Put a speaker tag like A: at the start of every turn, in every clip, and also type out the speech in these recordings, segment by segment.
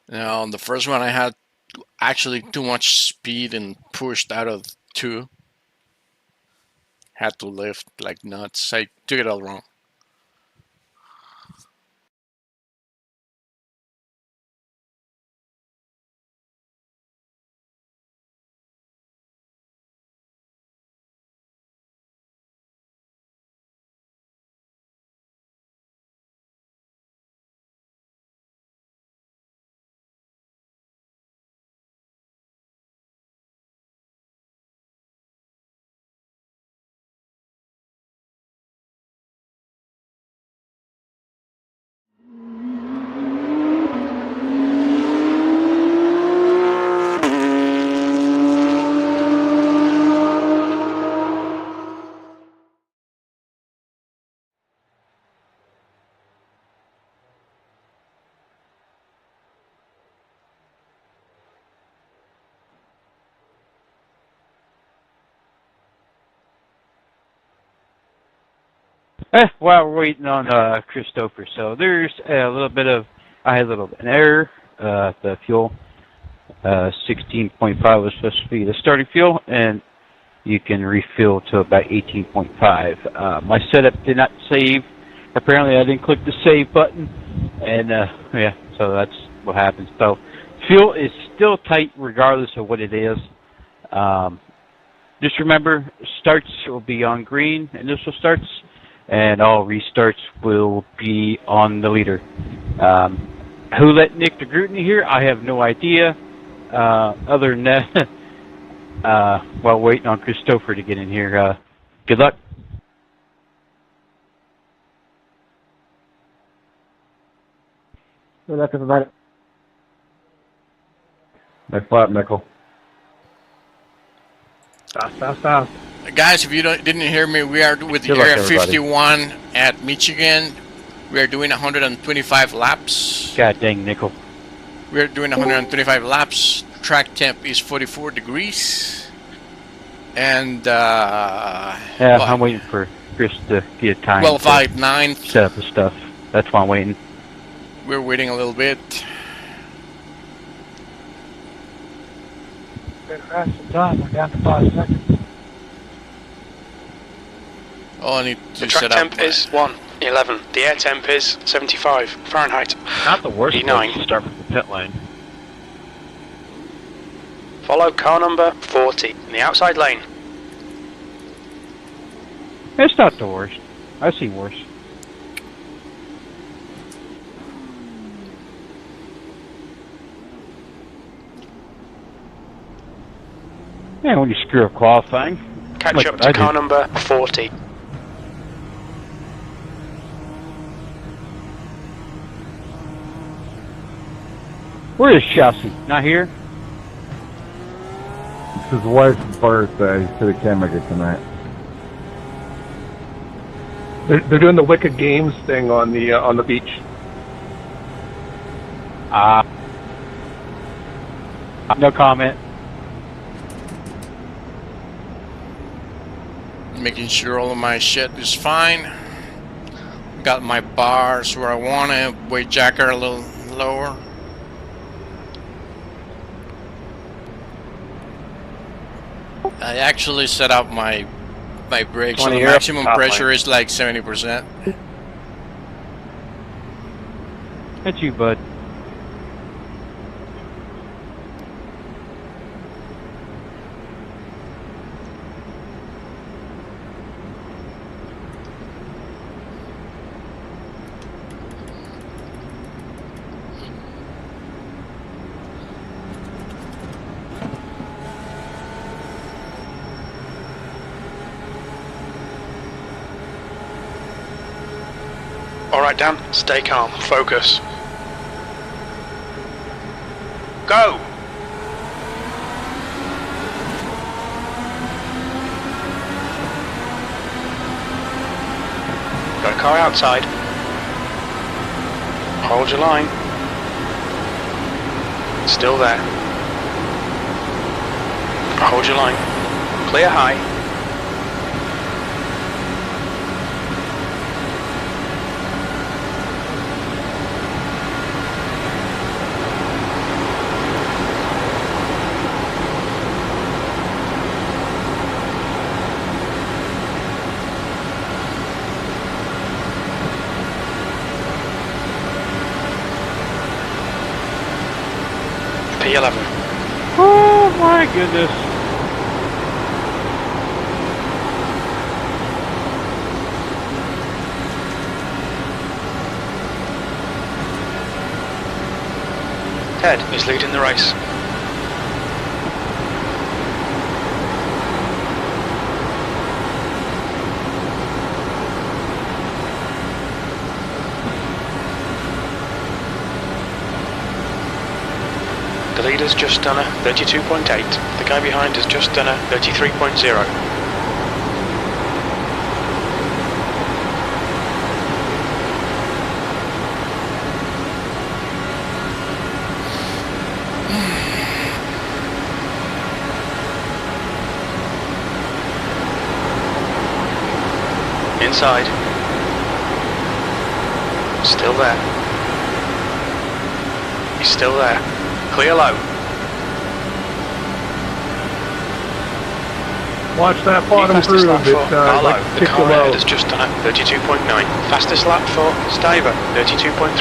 A: Now, the first one I had actually too much speed and pushed out of two. Had to lift like nuts. I took it all wrong.
B: While we're waiting on Christopher, so there's a little bit of I had a little bit of an error. The fuel 16.5 was supposed to be the starting fuel, and you can refill to about 18.5. My setup did not save. Apparently, I didn't click the save button, and yeah, so that's what happens. So fuel is still tight regardless of what it is. Just remember, starts will be on green, initial starts, and all restarts will be on the leader. Who let Nick DeGroot in here? I have no idea. Other than that, while waiting on Christopher to get in here, good luck.
C: Good luck, everybody.
D: Next lap, Nickel.
C: Fast.
A: Guys, if you didn't hear me, we are with the
B: Good luck,
A: Area
B: everybody.
A: 51 at Michigan. We are doing 125 laps.
B: God dang, Nickel.
A: We are doing 125 laps. Track temp is 44 degrees. And
B: Yeah, I'm waiting for Chris to get time to
A: 12.59.
B: set up the stuff. That's why I'm waiting.
A: We're waiting a little bit.
C: Good crash some time. We're down to 5 seconds.
A: Oh, I need
E: The
A: to
E: track
A: set up.
E: temp is 1:11. The air temp is 75 Fahrenheit.
F: Not the worst
E: E9.
F: place to start from the pit lane.
E: Follow car number 40 in the outside lane.
B: It's not the worst. I've seen worse. Yeah, when you screw up qualifying.
E: Catch
B: Like
E: up
B: what
E: to
B: I
E: car
B: did.
E: number 40.
B: Where is Chelsea? Not here?
D: It's his wife's birthday, so he can't make it tonight.
C: They're doing the Wicked Games thing on the beach.
B: No comment.
A: Making sure all of my shit is fine. Got my bars where I want it. Weight jacker a little lower. I actually set up my brakes, so the maximum pressure is like 70%.
B: That's you, bud.
E: Alright, Dan, stay calm. Focus. Go! Got a car outside. Hold your line. Still there. Hold your line. Clear high. P11.
B: Oh my goodness.
E: Ted is leading the race. The leader's just done a 32.8. The guy behind has just done a 33.0. Inside. Still there. He's still there. Clear low.
C: Watch that bottom
E: Fastest
C: groove.
E: lap for Carlo.
C: Like
E: The
C: kick
E: car
C: you
E: ahead
C: out.
E: has just done a 32.9. Fastest lap for Stiver, 32.3.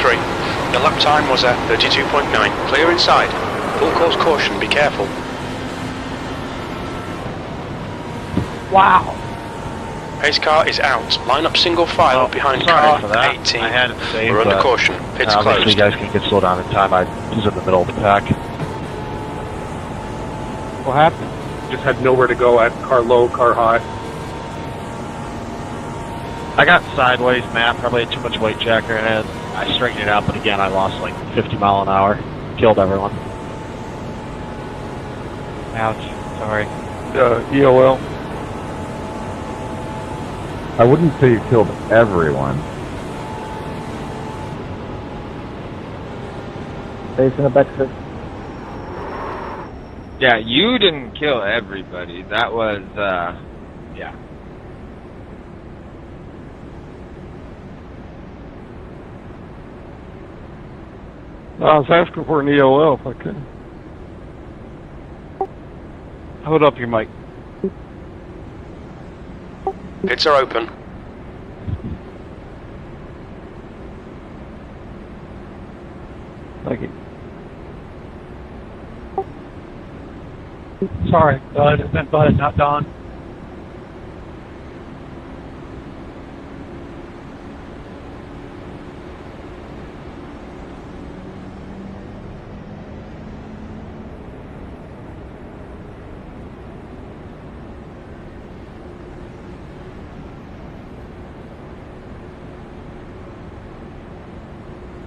E: The lap time was a 32.9. Clear inside. Full course caution, be careful.
B: Wow.
E: Pace car is out. Line up single file behind car 18.
F: I had it saved,
E: We're under
F: but
E: caution. Pit's
F: obviously
E: closed.
F: you guys can get slow down in time. I was in the middle of the pack.
B: What happened?
C: Just had nowhere to go at car low, car high.
F: I got sideways, man. Probably had too much weight jacker, and I straightened it out, but again, I lost like 50 mile an hour. Killed everyone.
B: Ouch. Sorry.
C: EOL.
D: I wouldn't say you killed everyone. Facing the back six.
G: Yeah, you didn't kill everybody. That was, yeah.
C: I was asking for an EOL if I could.
B: Hold up your mic.
E: Pits are open.
C: Thank you.
H: Sorry, Bud. It's been Bud, not Don.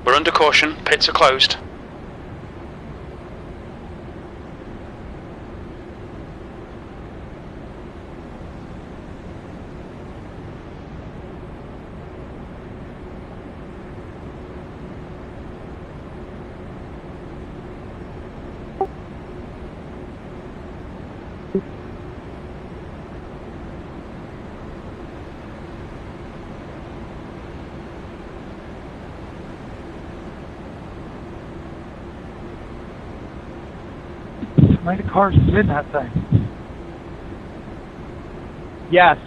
E: We're under caution. Pits are closed.
H: How many cars is in that thing?
B: Yes.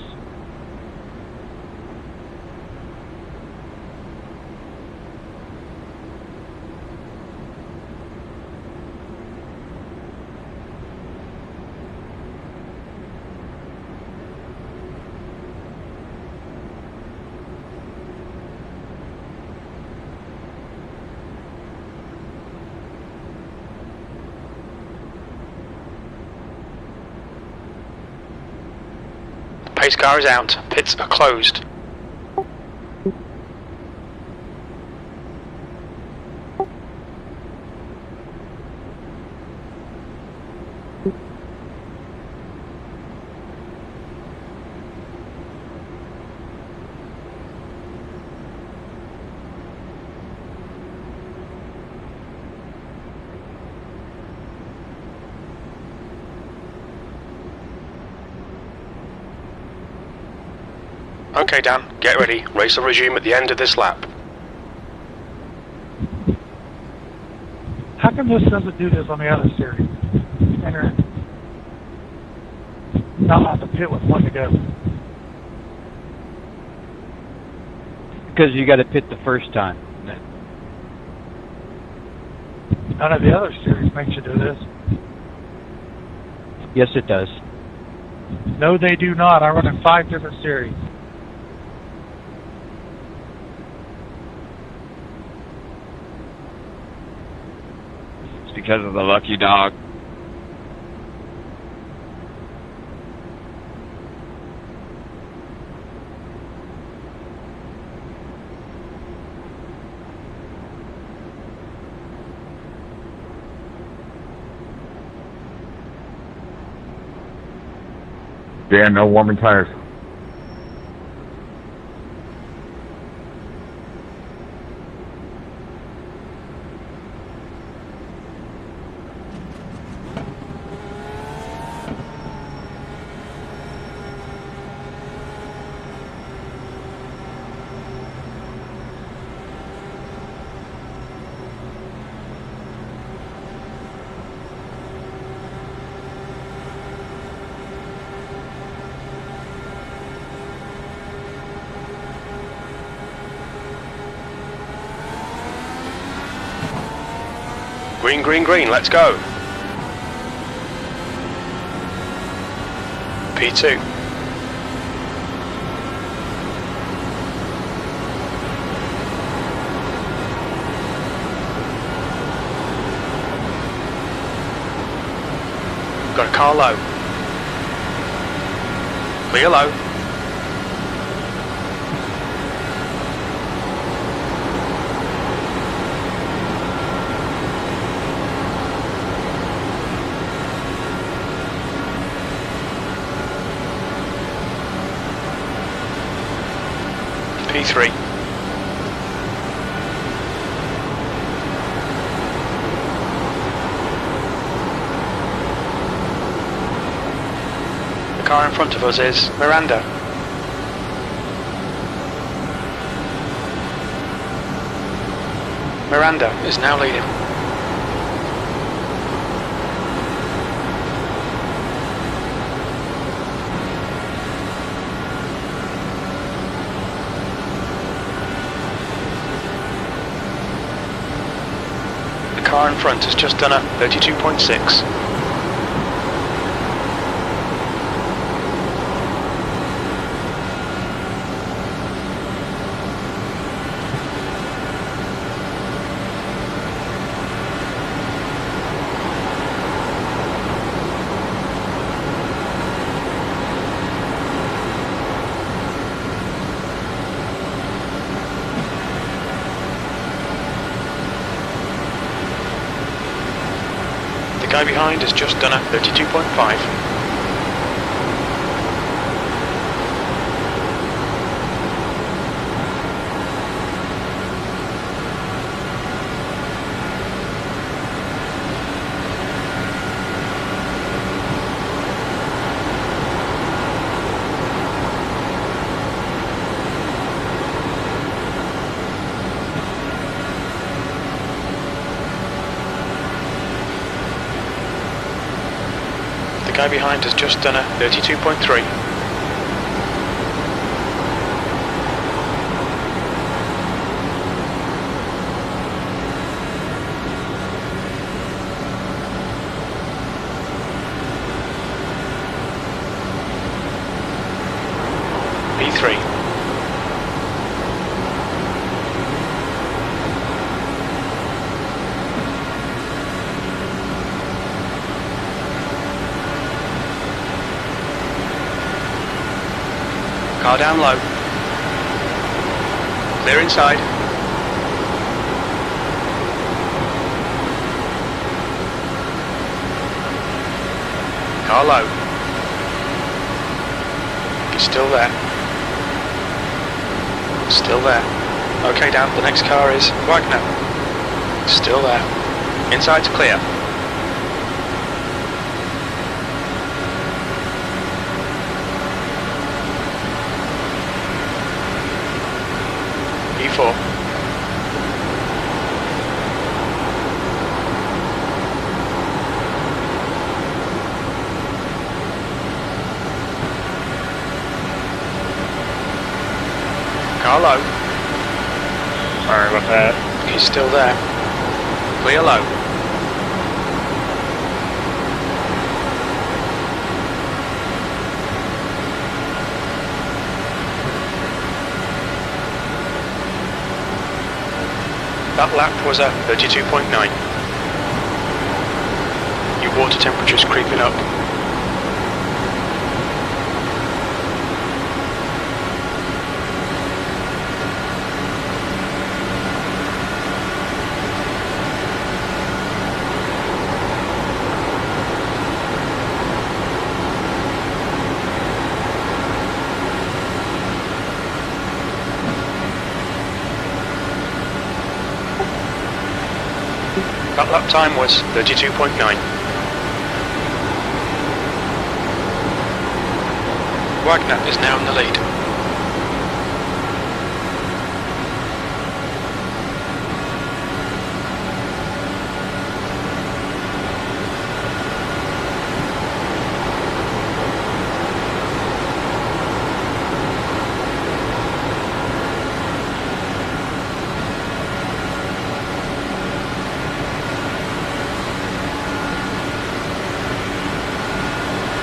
E: Pace car is out. Pits are closed. Okay, Dan, get ready. Race will resume at the end of this lap.
H: How come this doesn't do this on the other series? Enter not have to pit with one to go.
B: Because you got to pit the first time.
H: None of the other series makes you do this.
B: Yes, it does.
H: No, they do not. I run in 5 different series.
G: It's because of the lucky dog.
D: Dan, no warming tires.
E: Green, green, green, let's go. P2. Got a car low. Clear low. P3. The car in front of us is Miranda. Miranda is now leading. The car in front has just done a 32.6. The guy behind has just done a 32.5. The guy behind has just done a 32.3. P3. Car down low. Clear inside. Car low. He's still there. Still there. Okay, down. The next car is Wagner. Still there. Inside's clear. E4. Car low.
F: Sorry about that.
E: He's still there. Clear low. That lap was a 32.9. Your water temperature's creeping up. That lap time was 32.9. Wagner is now in the lead.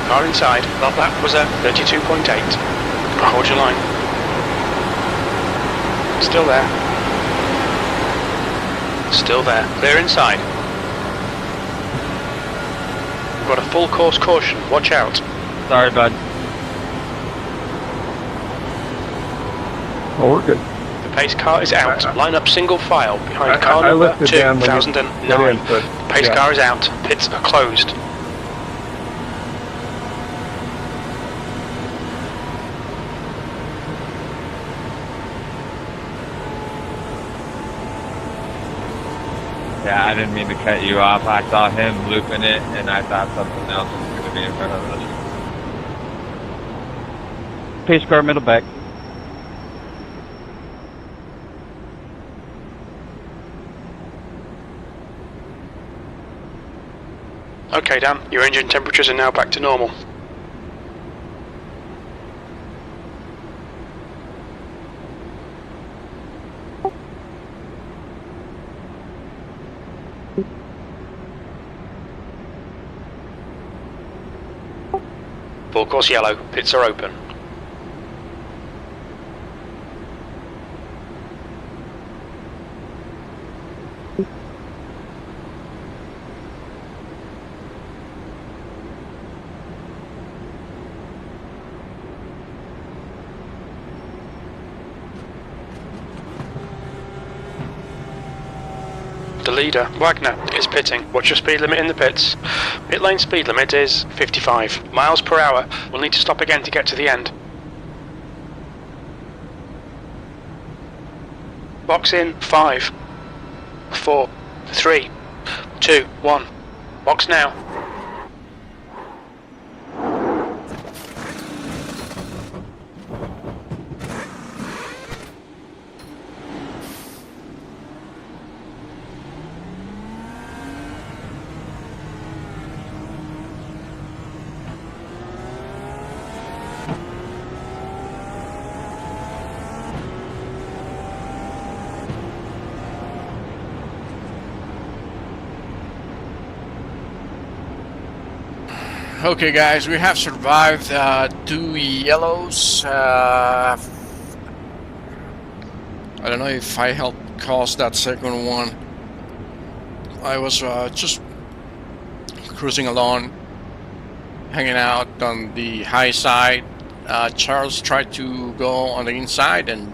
E: Car inside, that lap was a 32.8. Hold your line. Still there. Still there. Clear inside. Got a full course caution, watch out.
F: Sorry, bud.
D: Oh, we're good.
E: The pace car is out. Line up single file behind car
C: I
E: number
C: lifted down when you
E: 2009.
C: got in, but,
E: Pace
C: yeah.
E: car is out. Pits are closed.
G: Yeah, I didn't mean to cut you off. I saw him looping it, and I thought something else was going to be in front of us.
B: Pace car, middle back.
E: Okay, Dan, your engine temperatures are now back to normal. Full course yellow, pits are open. The leader, Wagner, is pitting. What's your speed limit in the pits? Pit lane speed limit is 55 miles per hour. We'll need to stop again to get to the end. Box in 5, 4, 3, 2, 1. Box now.
A: Okay, guys, we have survived 2 yellows. I don't know if I helped cause that second one. I was just cruising along, hanging out on the high side. Charles tried to go on the inside, and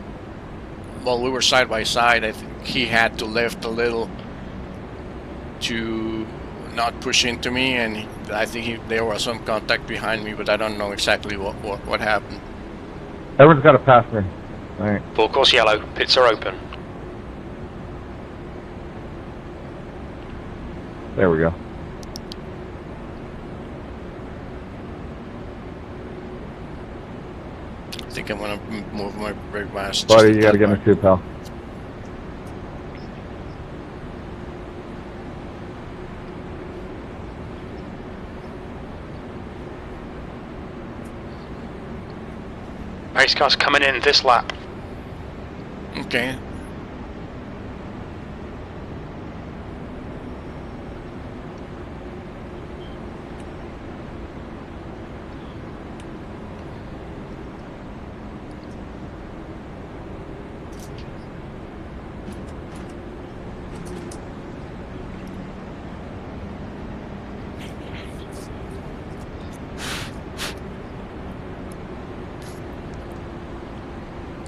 A: well, we were side by side. I think he had to lift a little to not push into me, and I think there was some contact behind me, but I don't know exactly what happened.
D: Everyone's got to pass me. All right.
E: Full course yellow, pits are open.
D: There we go.
A: I think I'm gonna move my brake mass.
D: Buddy, you got to get me too, pal.
E: Pace car's coming in this lap.
A: Okay.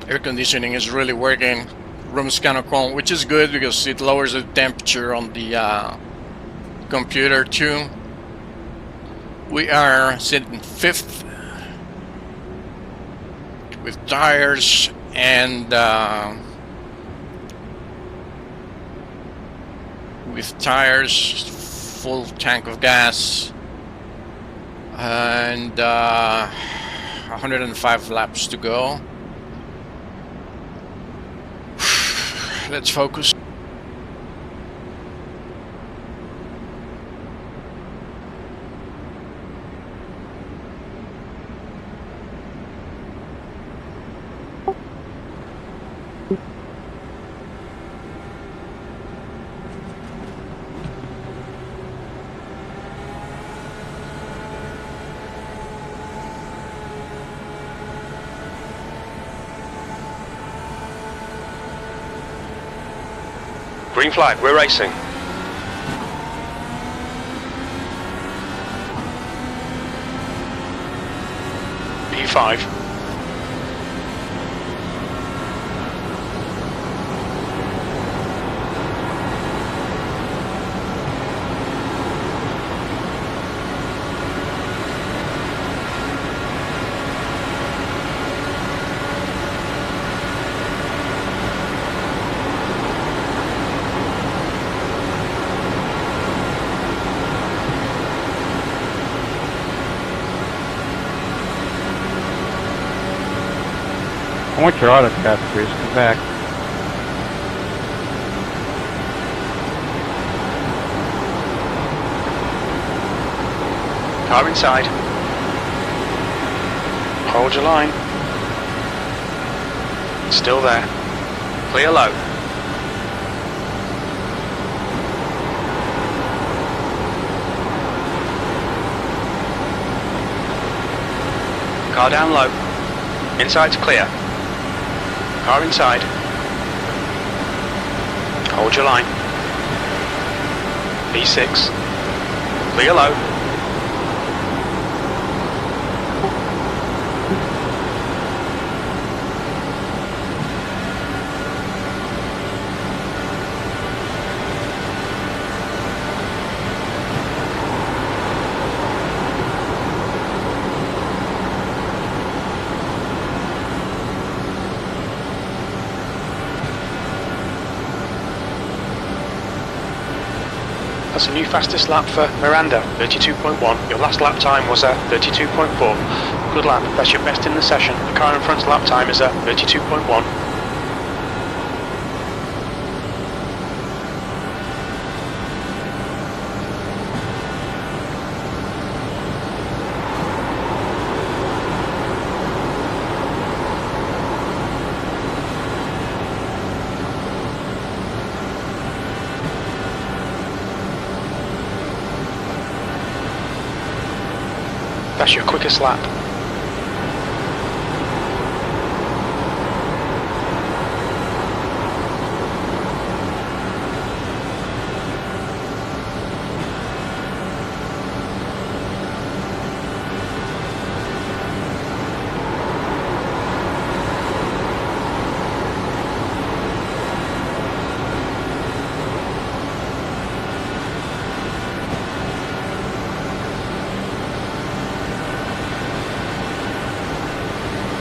A: air conditioning is really working. Room's kind of cold, which is good because it lowers the temperature on the computer too. We are sitting 5th with tires and full tank of gas, and 105 laps to go. Let's focus.
E: Green flag, we're racing. P5.
B: I want your autocraft, Chris. Come back.
E: Car inside. Hold your line. Still there. Clear low. Car down low. Inside's clear. Car inside. Hold your line. P6. Clear low. That's a new fastest lap for Miranda, 32.1. Your last lap time was at 32.4. Good lap, that's your best in the session. The car in front's lap time is at 32.1. That's your quickest lap.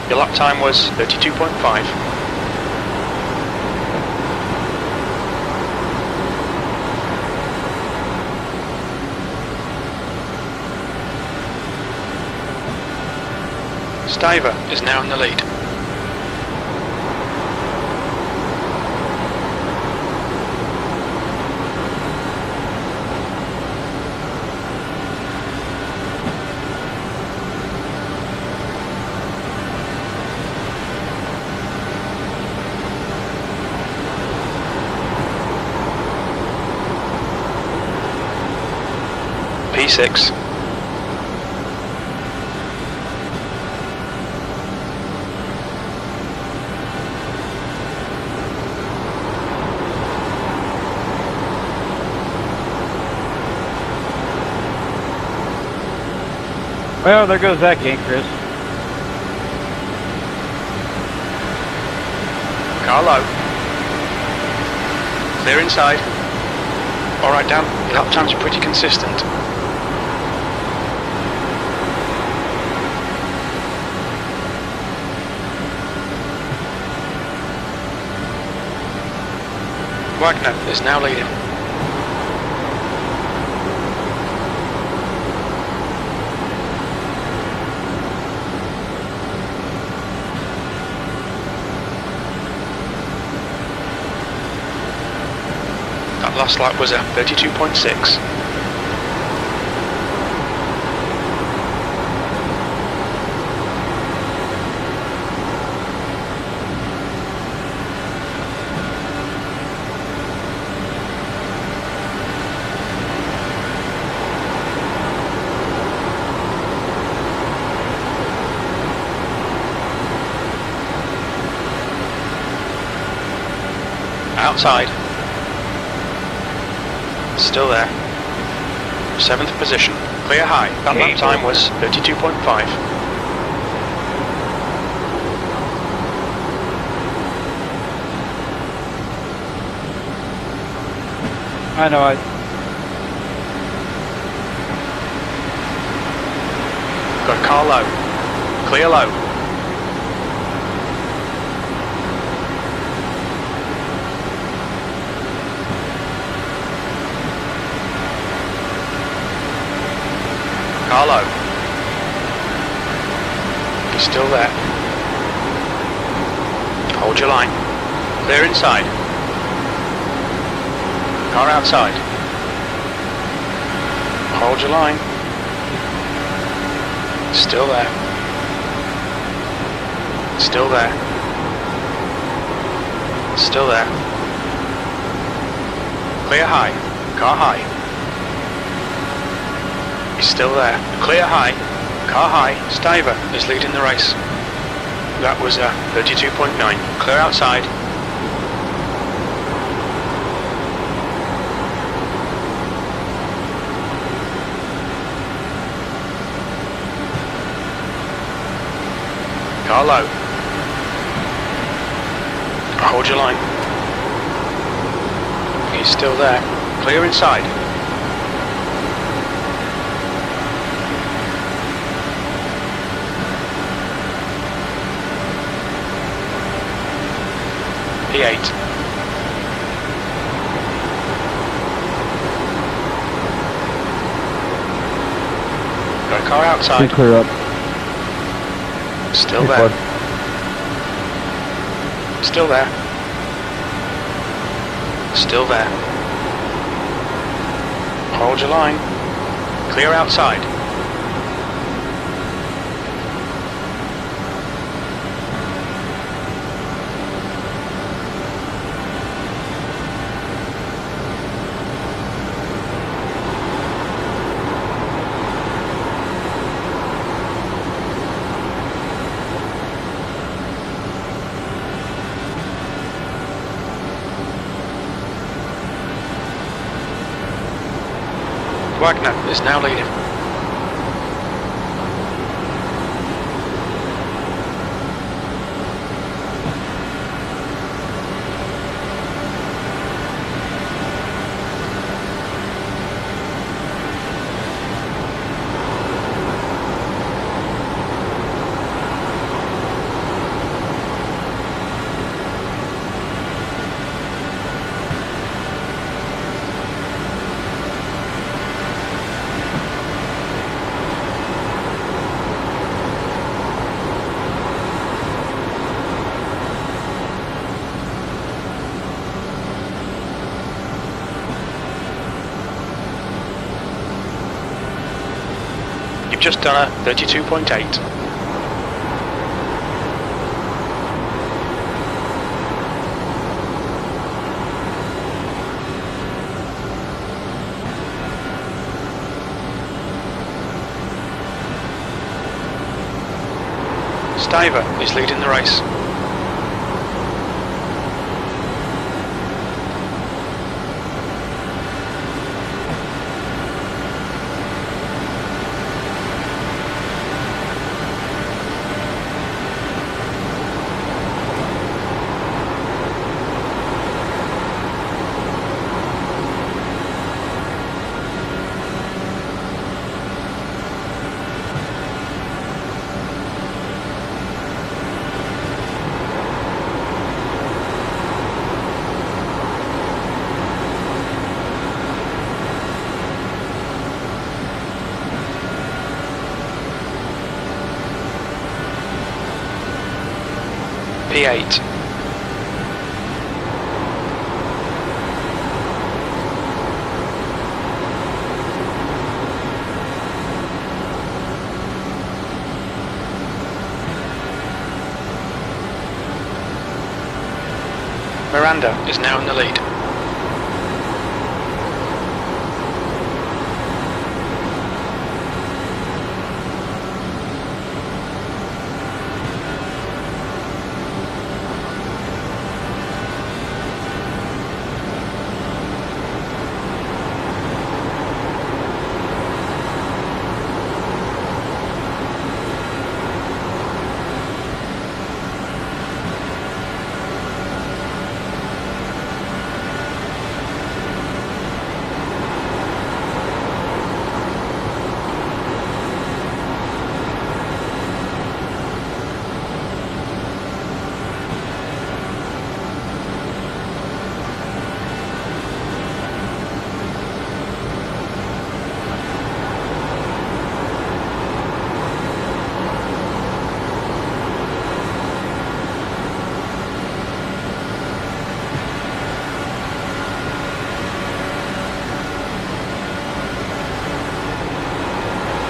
E: Your lap time was 32.5. Stiver is now in the lead. P6.
B: Well, there goes that game, Chris.
E: Car low. Clear inside. Alright Dan, your lap times are pretty consistent. Wagner is now leading. That last lap was a 32.6. Outside. Still there. 7th position. Clear high. That lap time was 32.5.
B: I know.
E: Got a car low. Clear low. Car low. He's still there. Hold your line. Clear inside. Car outside. Hold your line. Still there. Still there. Still there. Clear high. Car high. He's still there. Clear high. Car high. Stiver is leading the race. That was a 32.9. Clear outside. Car low. Hold your line. He's still there. Clear inside. P8. Got a car outside.
D: Clear up.
E: Still
D: Hey,
E: there.
D: bud.
E: Still there. Still there. Hold your line. Clear outside. Wagner is now leading. You've just done a 32.8. Stiver is leading the race. P8. Miranda is now in the lead.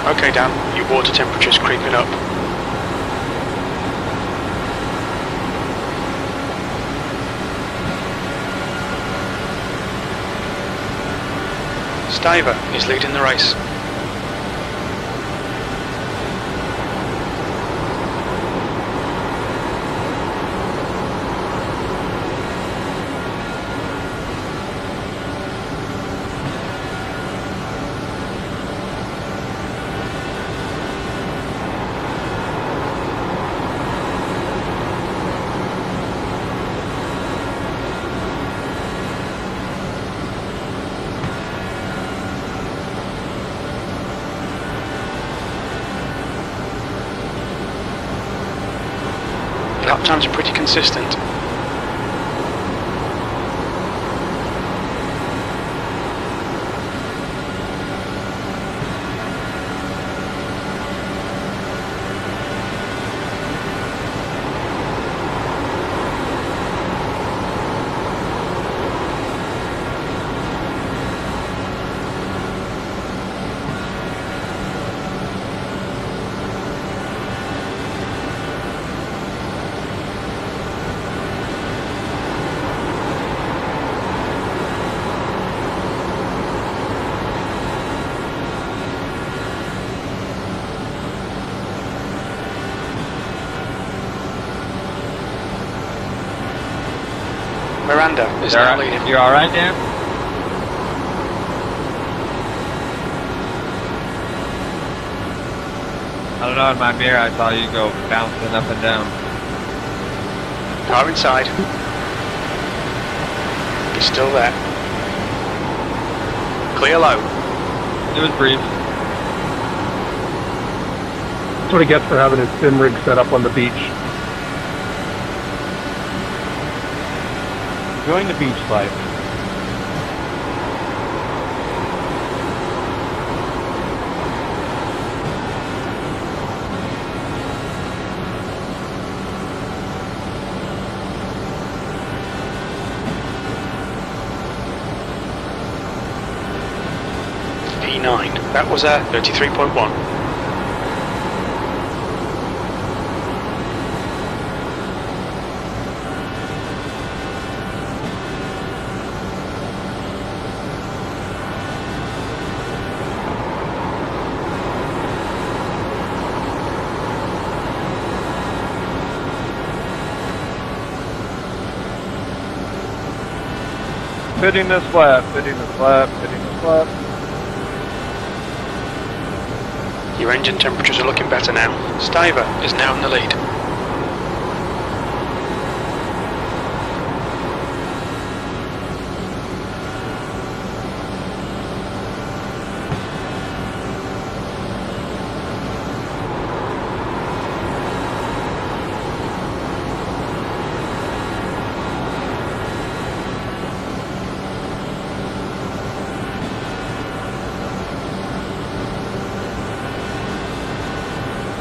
E: Okay, Dan, your water temperature's creeping up. Stiver is leading the race. Lap times are pretty consistent. Miranda is now leading.
G: You alright, Dan? I don't know, in my mirror I saw you go bouncing up and down.
E: Car inside. He's still there. Clear low.
G: It was brief.
C: That's what he gets for having his sim rig set up on the beach.
B: Join the beach life.
E: P9. That was 33.1.
F: Fitting this lap, fitting this lap, fitting this lap.
E: Your engine temperatures are looking better now. Stiver is now in the lead.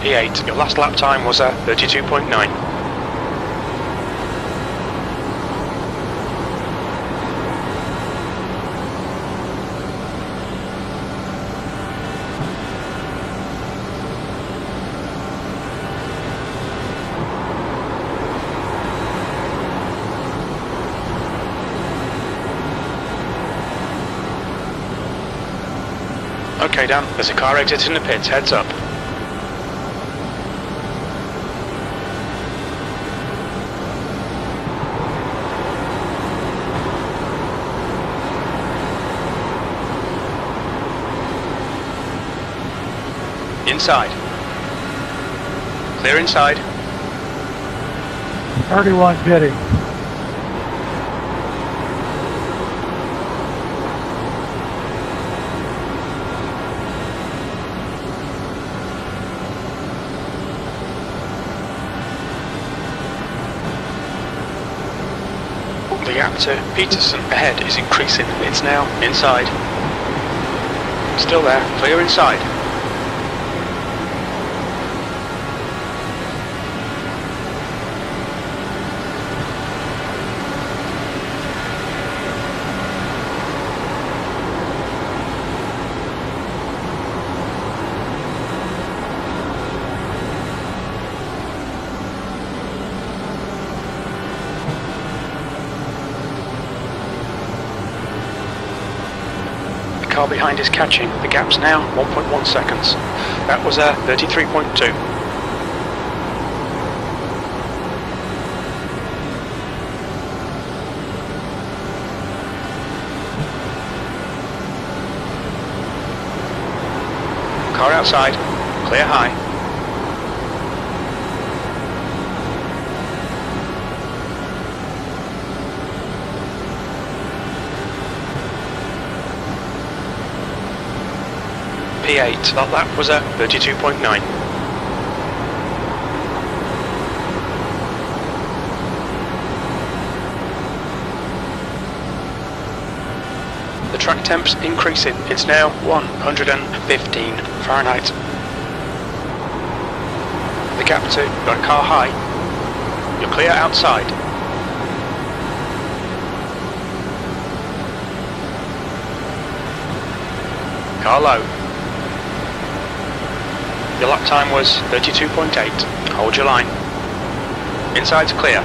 E: P8, your last lap time was 32.9. Okay, Dan. There's a car exiting the pits. Heads up. Inside. Clear inside.
H: 31 pitting.
E: The gap to Peterson ahead is increasing. It's now inside. Still there. Clear inside. The car behind is catching. The gap's now 1.1 seconds. That was 33.2. Car outside. Clear high. P8, that lap was 32.9. The track temp's increasing. It's now 115 Fahrenheit. The gap to got a car high. You're clear outside. Car low. Your lap time was 32.8. Hold your line. Inside's clear.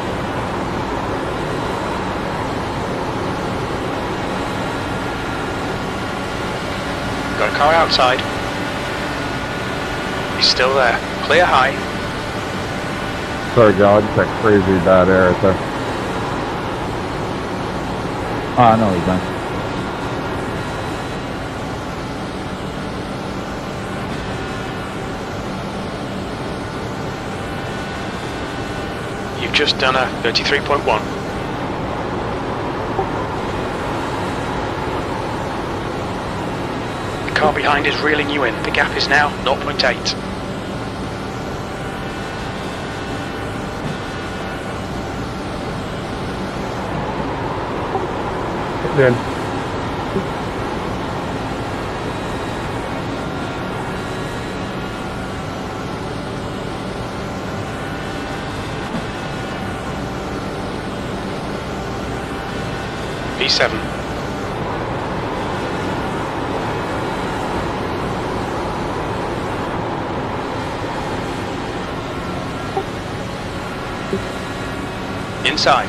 E: Got a car outside. He's still there. Clear high.
D: Sorry, Joe, I just had crazy bad air right there. Oh, no, he's done.
E: You've just done a 33.1. The car behind is reeling you in. The gap is now 0.8.
C: Then
E: P7. Inside.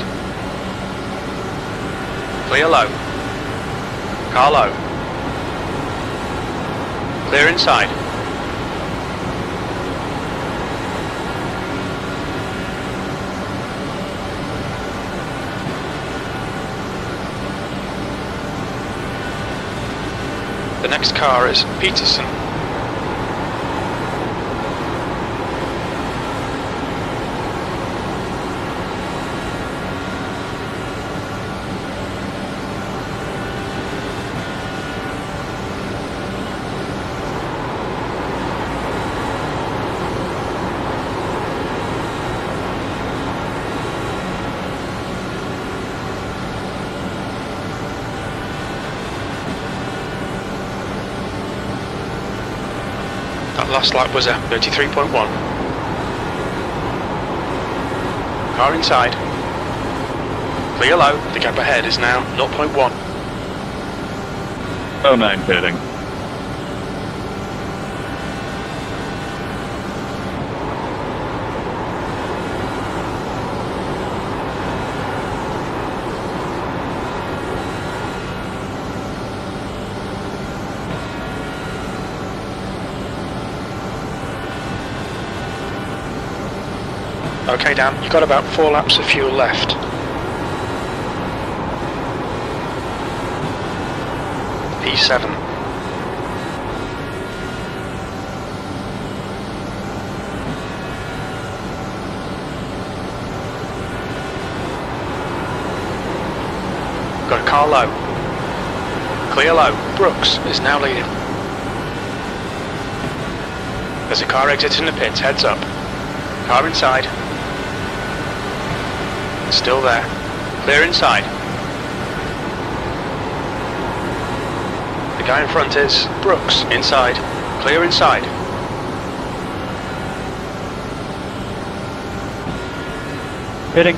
E: Clear low. Car low. Clear inside. The next car is Peterson. Last lap was a 33.1. Car inside. Clear low. The gap ahead is now 0.1.
G: 09 pitting.
E: Okay, Dan, you've got about 4 laps of fuel left. P7. Got a car low. Clear low. Brooks is now leading. There's a car exiting the pits, heads up. Car inside. Still there. Clear inside. The guy in front is Brooks, inside. Clear inside.
B: Hitting.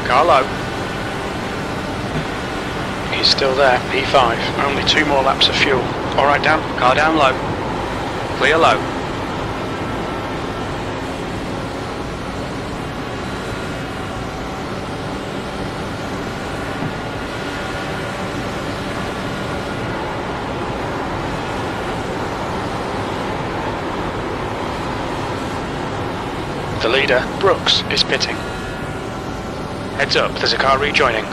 E: Car low. He's still there, P5. Only 2 more laps of fuel. Alright, Dan, car down low. Clear low. The leader, Brooks, is pitting. Heads up, there's a car rejoining.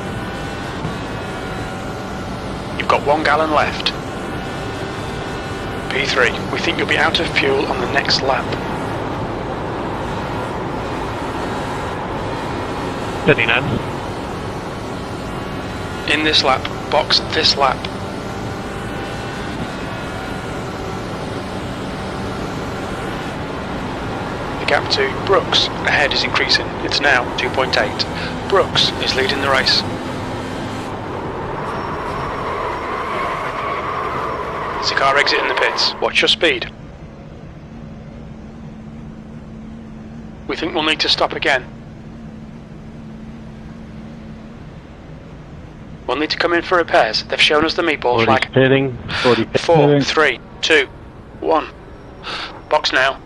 E: You've got 1 gallon left. P3, we think you'll be out of fuel on the next lap.
F: Pitting in.
E: In this lap, box this lap. The gap to Brooks ahead is increasing. It's now 2.8. Brooks is leading the race. There's a car exiting the pits. Watch your speed. We think we'll need to stop again. We'll need to come in for repairs. They've shown us the meatball flag.
B: Pitting. 40 pitting.
E: 4, 3, 2, 1. Box now.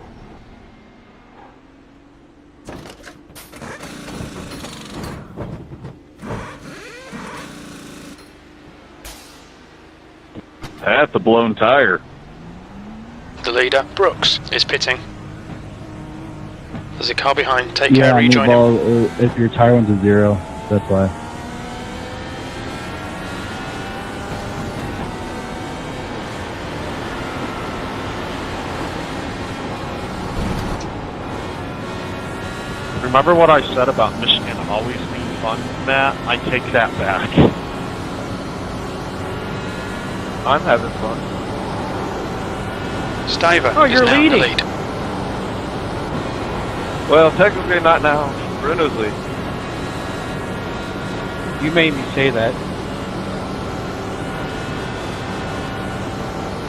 D: That's a blown tire.
E: The leader, Brooks, is pitting. There's a car behind. Take care, rejoin him.
I: If your tire one's a 0, that's why.
F: Remember what I said about Michigan always being fun, Matt? I take that back.
G: I'm having fun.
E: Stiver
B: Oh,
E: is
B: you're
E: now in the
B: leading.
E: lead.
G: Well, technically not now. Bruno's lead.
B: You made me say that.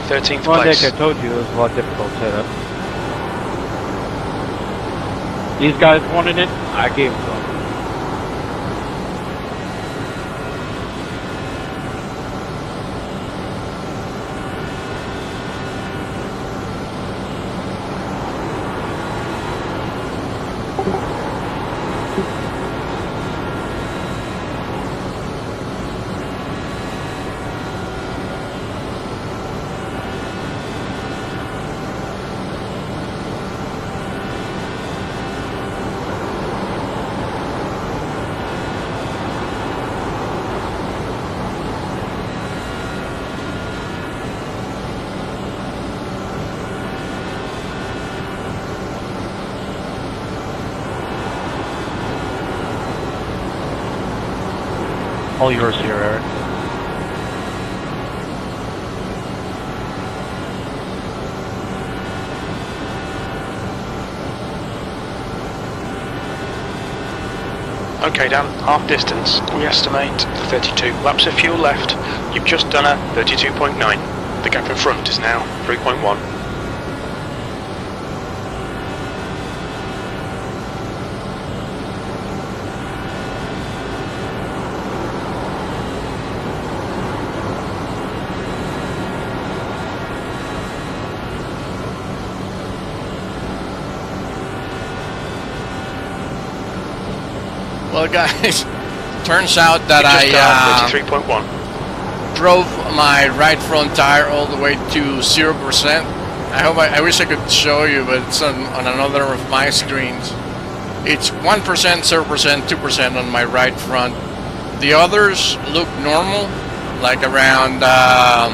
E: 13th
B: One
E: place.
B: deck, I told you it was a lot difficult setup. These guys wanted it, I gave it to them.
F: All yours here, Eric.
E: Okay, Dan, half distance. We estimate 32 laps of fuel left. You've just done a 32.9. The gap in front is now 3.1.
A: Well, guys, turns out that
E: You've just
A: I
E: gone 33.1.
A: drove my right front tire all the way to 0%. I wish I could show you, but it's on another of my screens. It's 1%, 0%, 2% on my right front. The others look normal, like around, I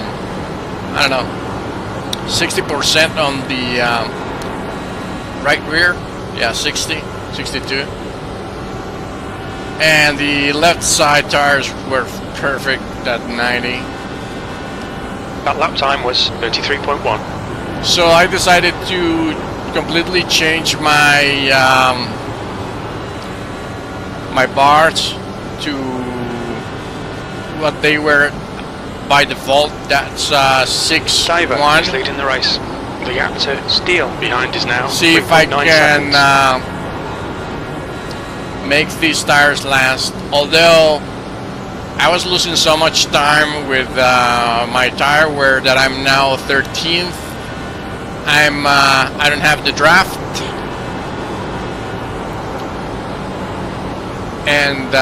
A: don't know, 60% on the right rear. Yeah, 60, 62. And the left side tires were perfect at 90.
E: That lap time was 33.1.
A: So I decided to completely change my my bars to what they were by default. That's 6-1.
E: Diver is leading the race. The gap to Steele behind is now
A: See if I
E: 3.9
A: can
E: seconds.
A: make these tires last. Although I was losing so much time with my tire wear that I'm now 13th. I don't have the draft, and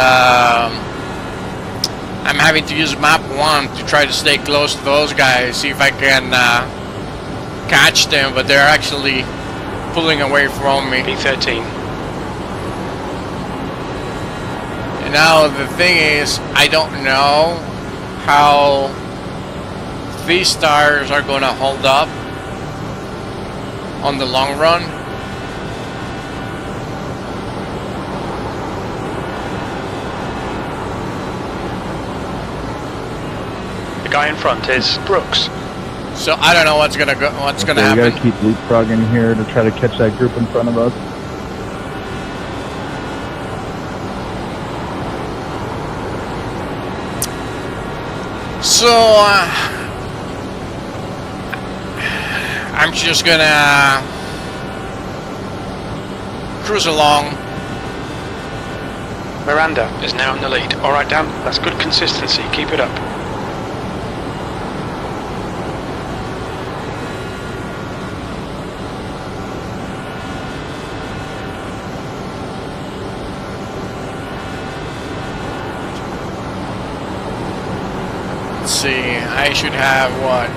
A: I'm having to use map 1 to try to stay close to those guys, see if I can catch them, but they're actually pulling away from me.
E: P13.
A: And now the thing is, I don't know how these tires are going to hold up on the long run.
E: The guy in front is Brooks.
A: So I don't know what's gonna
I: So we
A: happen.
I: gotta keep leapfrogging here to try to catch that group in front of us.
A: So I'm just gonna cruise along.
E: Miranda is now in the lead. Alright, Dan, that's good consistency. Keep it up.
A: Let's see, I should have what?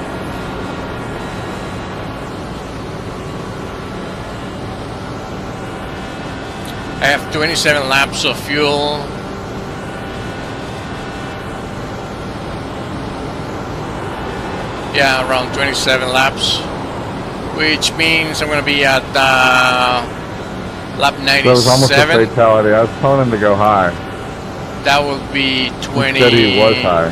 A: I have 27 laps of fuel. Yeah, around 27 laps, which means I'm gonna be at lap
D: That was almost a
A: 97.
D: fatality. I was telling him to go high.
A: That will be 20.
D: He said he was high.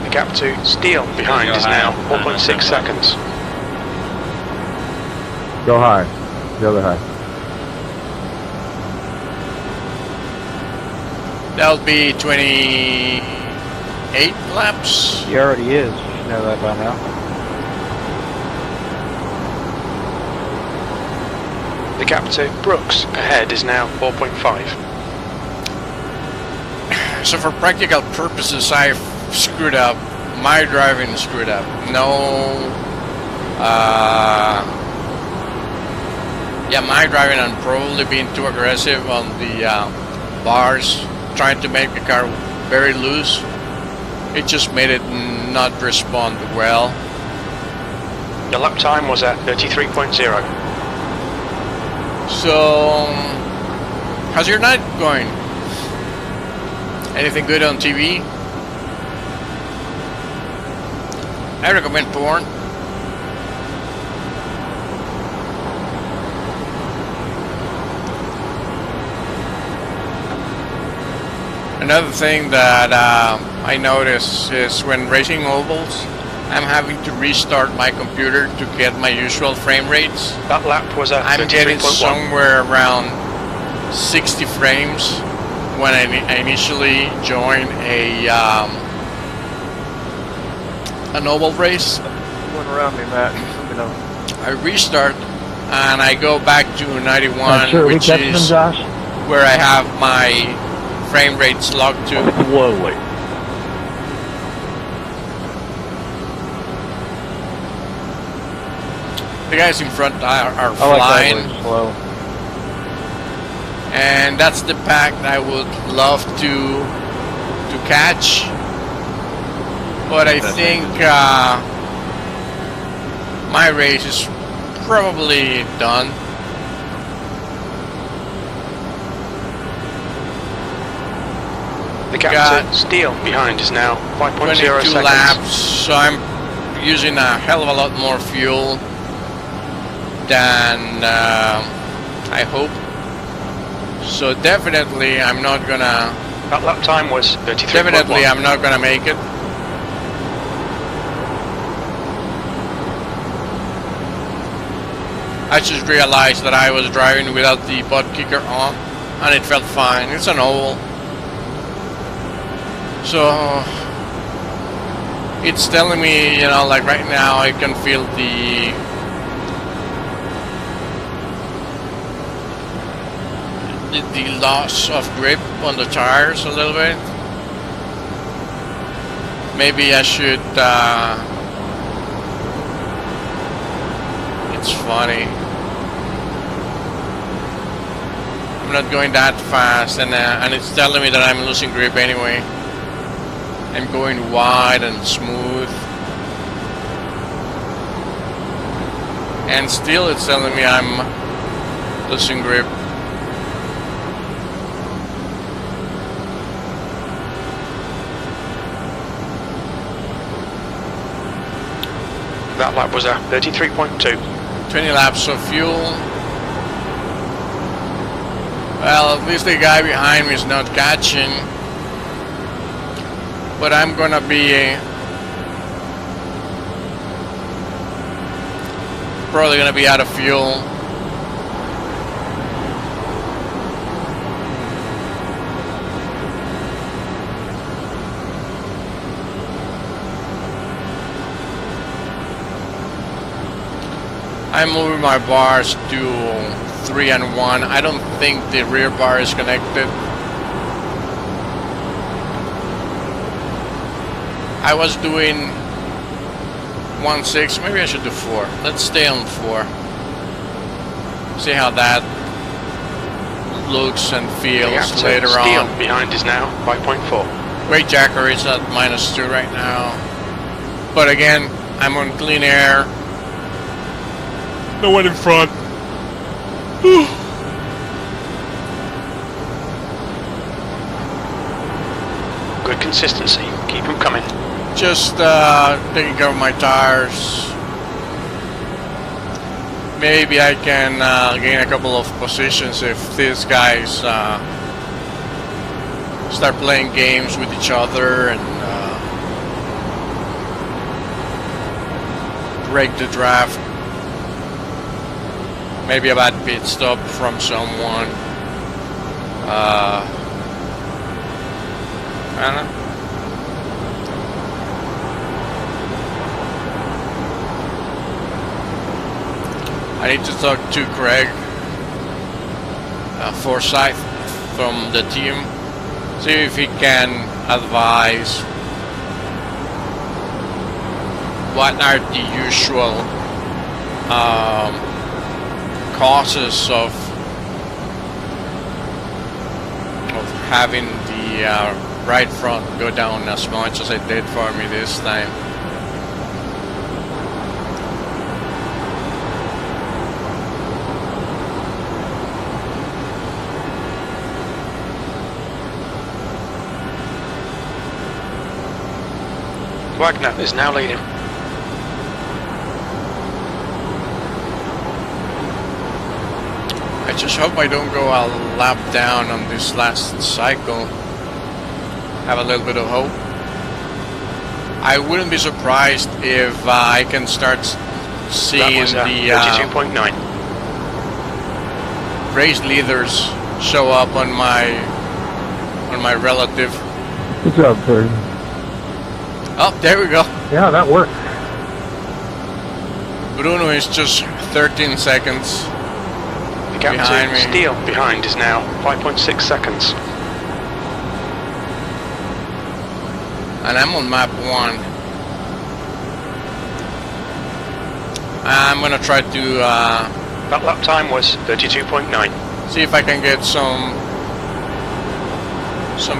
E: The gap to Steele behind is now 4.6 seconds.
D: Go high. The other high.
A: That'll be 28 laps.
B: He already is. You should know that by now.
E: The gap to Brooks ahead is now 4.5.
A: So for practical purposes, I've screwed up. My driving screwed up. Yeah, my driving, I'm probably being too aggressive on the bars, trying to make the car very loose. It just made it not respond well.
E: The lap time was at 33.0.
A: So, how's your night going? Anything good on TV? I recommend porn. Another thing that I notice is when racing ovals, I'm having to restart my computer to get my usual frame rates.
E: That lap was at
A: I'm getting
E: 33.1.
A: somewhere around 60 frames when I initially join an oval race.
C: Going around me, Matt. Let me know.
A: I restart and I go back to 91,
H: Sure, we
A: which
H: catching them,
A: is
H: Josh?
A: where I have my frame rates locked to.
C: Slowly.
A: The guys in front are
B: I like that
A: flying,
B: one slow.
A: and that's the pack I would love to catch. But I think my race is probably done.
E: The gap to Steele behind is now 5.0
A: 22
E: seconds.
A: laps, so I'm using a hell of a lot more fuel than I hope. So definitely I'm not gonna...
E: That lap time was 33.1.
A: Definitely I'm not gonna make it. I just realized that I was driving without the butt kicker on, and it felt fine. It's an oval. So it's telling me, you know, like right now I can feel the loss of grip on the tires a little bit. Maybe I should it's funny, I'm not going that fast, and it's telling me that I'm losing grip anyway. I'm going wide and smooth, and still it's telling me I'm losing grip.
E: That lap was a 33.2.
A: 20 laps of fuel. Well, at least the guy behind me is not catching. But I'm gonna be probably gonna be out of fuel. I'm moving my bars to 3 and 1. I don't think the rear bar is connected. I was doing 1.6, maybe I should do 4. Let's stay on 4. See how that looks and feels later on.
E: Behind is now 5.4.
A: Great Jacker is at -2 right now. But again, I'm on clean air. No one in front.
E: Good consistency. Keep them coming.
A: Just taking care of my tires. Maybe I can gain a couple of positions if these guys start playing games with each other and break the draft. Maybe a bad pit stop from someone. I don't know. I need to talk to Craig Forsyth from the team, see if he can advise what are the usual causes of having the right front go down as much as it did for me this time.
E: Wagner is now leading.
A: I just hope I don't go a lap down on this last cycle. Have a little bit of hope. I wouldn't be surprised if I can start seeing the
E: 32.9.
A: race leaders show up on my relative.
D: Good job, sir.
A: Oh, there we go.
C: Yeah, that worked.
A: Bruno is just 13 seconds.
E: The gap
A: behind
E: to
A: me.
E: Steele behind is now 5.6 seconds.
A: And I'm on map 1. I'm gonna try to
E: That lap time was 32.9.
A: See if I can get some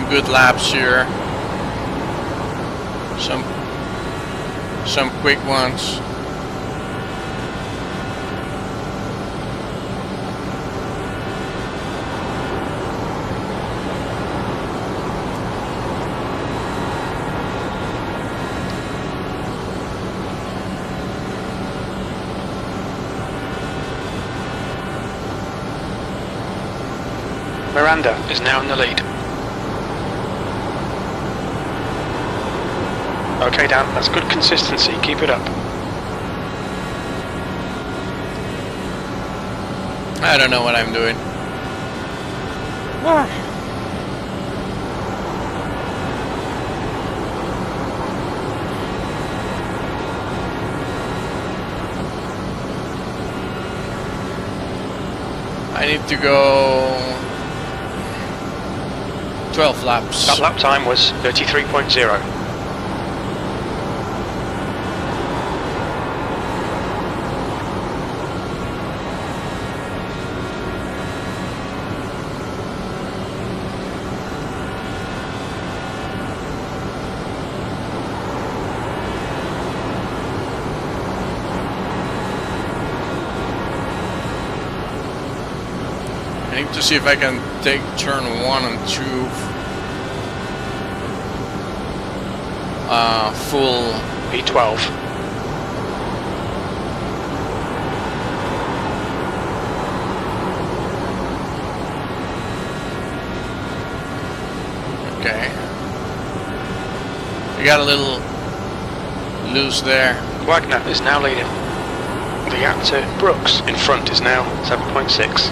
A: good laps here. Some quick ones.
E: Miranda is now in the lead. Okay, Dan, that's good consistency. Keep it up.
A: I don't know what I'm doing. I need to go 12 laps.
E: That lap time was 33.0.
A: I need to see if I can take turn 1 and 2 full
E: P12.
A: Okay. We got a little loose there.
E: Wagner is now leading. The gap to Brooks in front is now 7.6.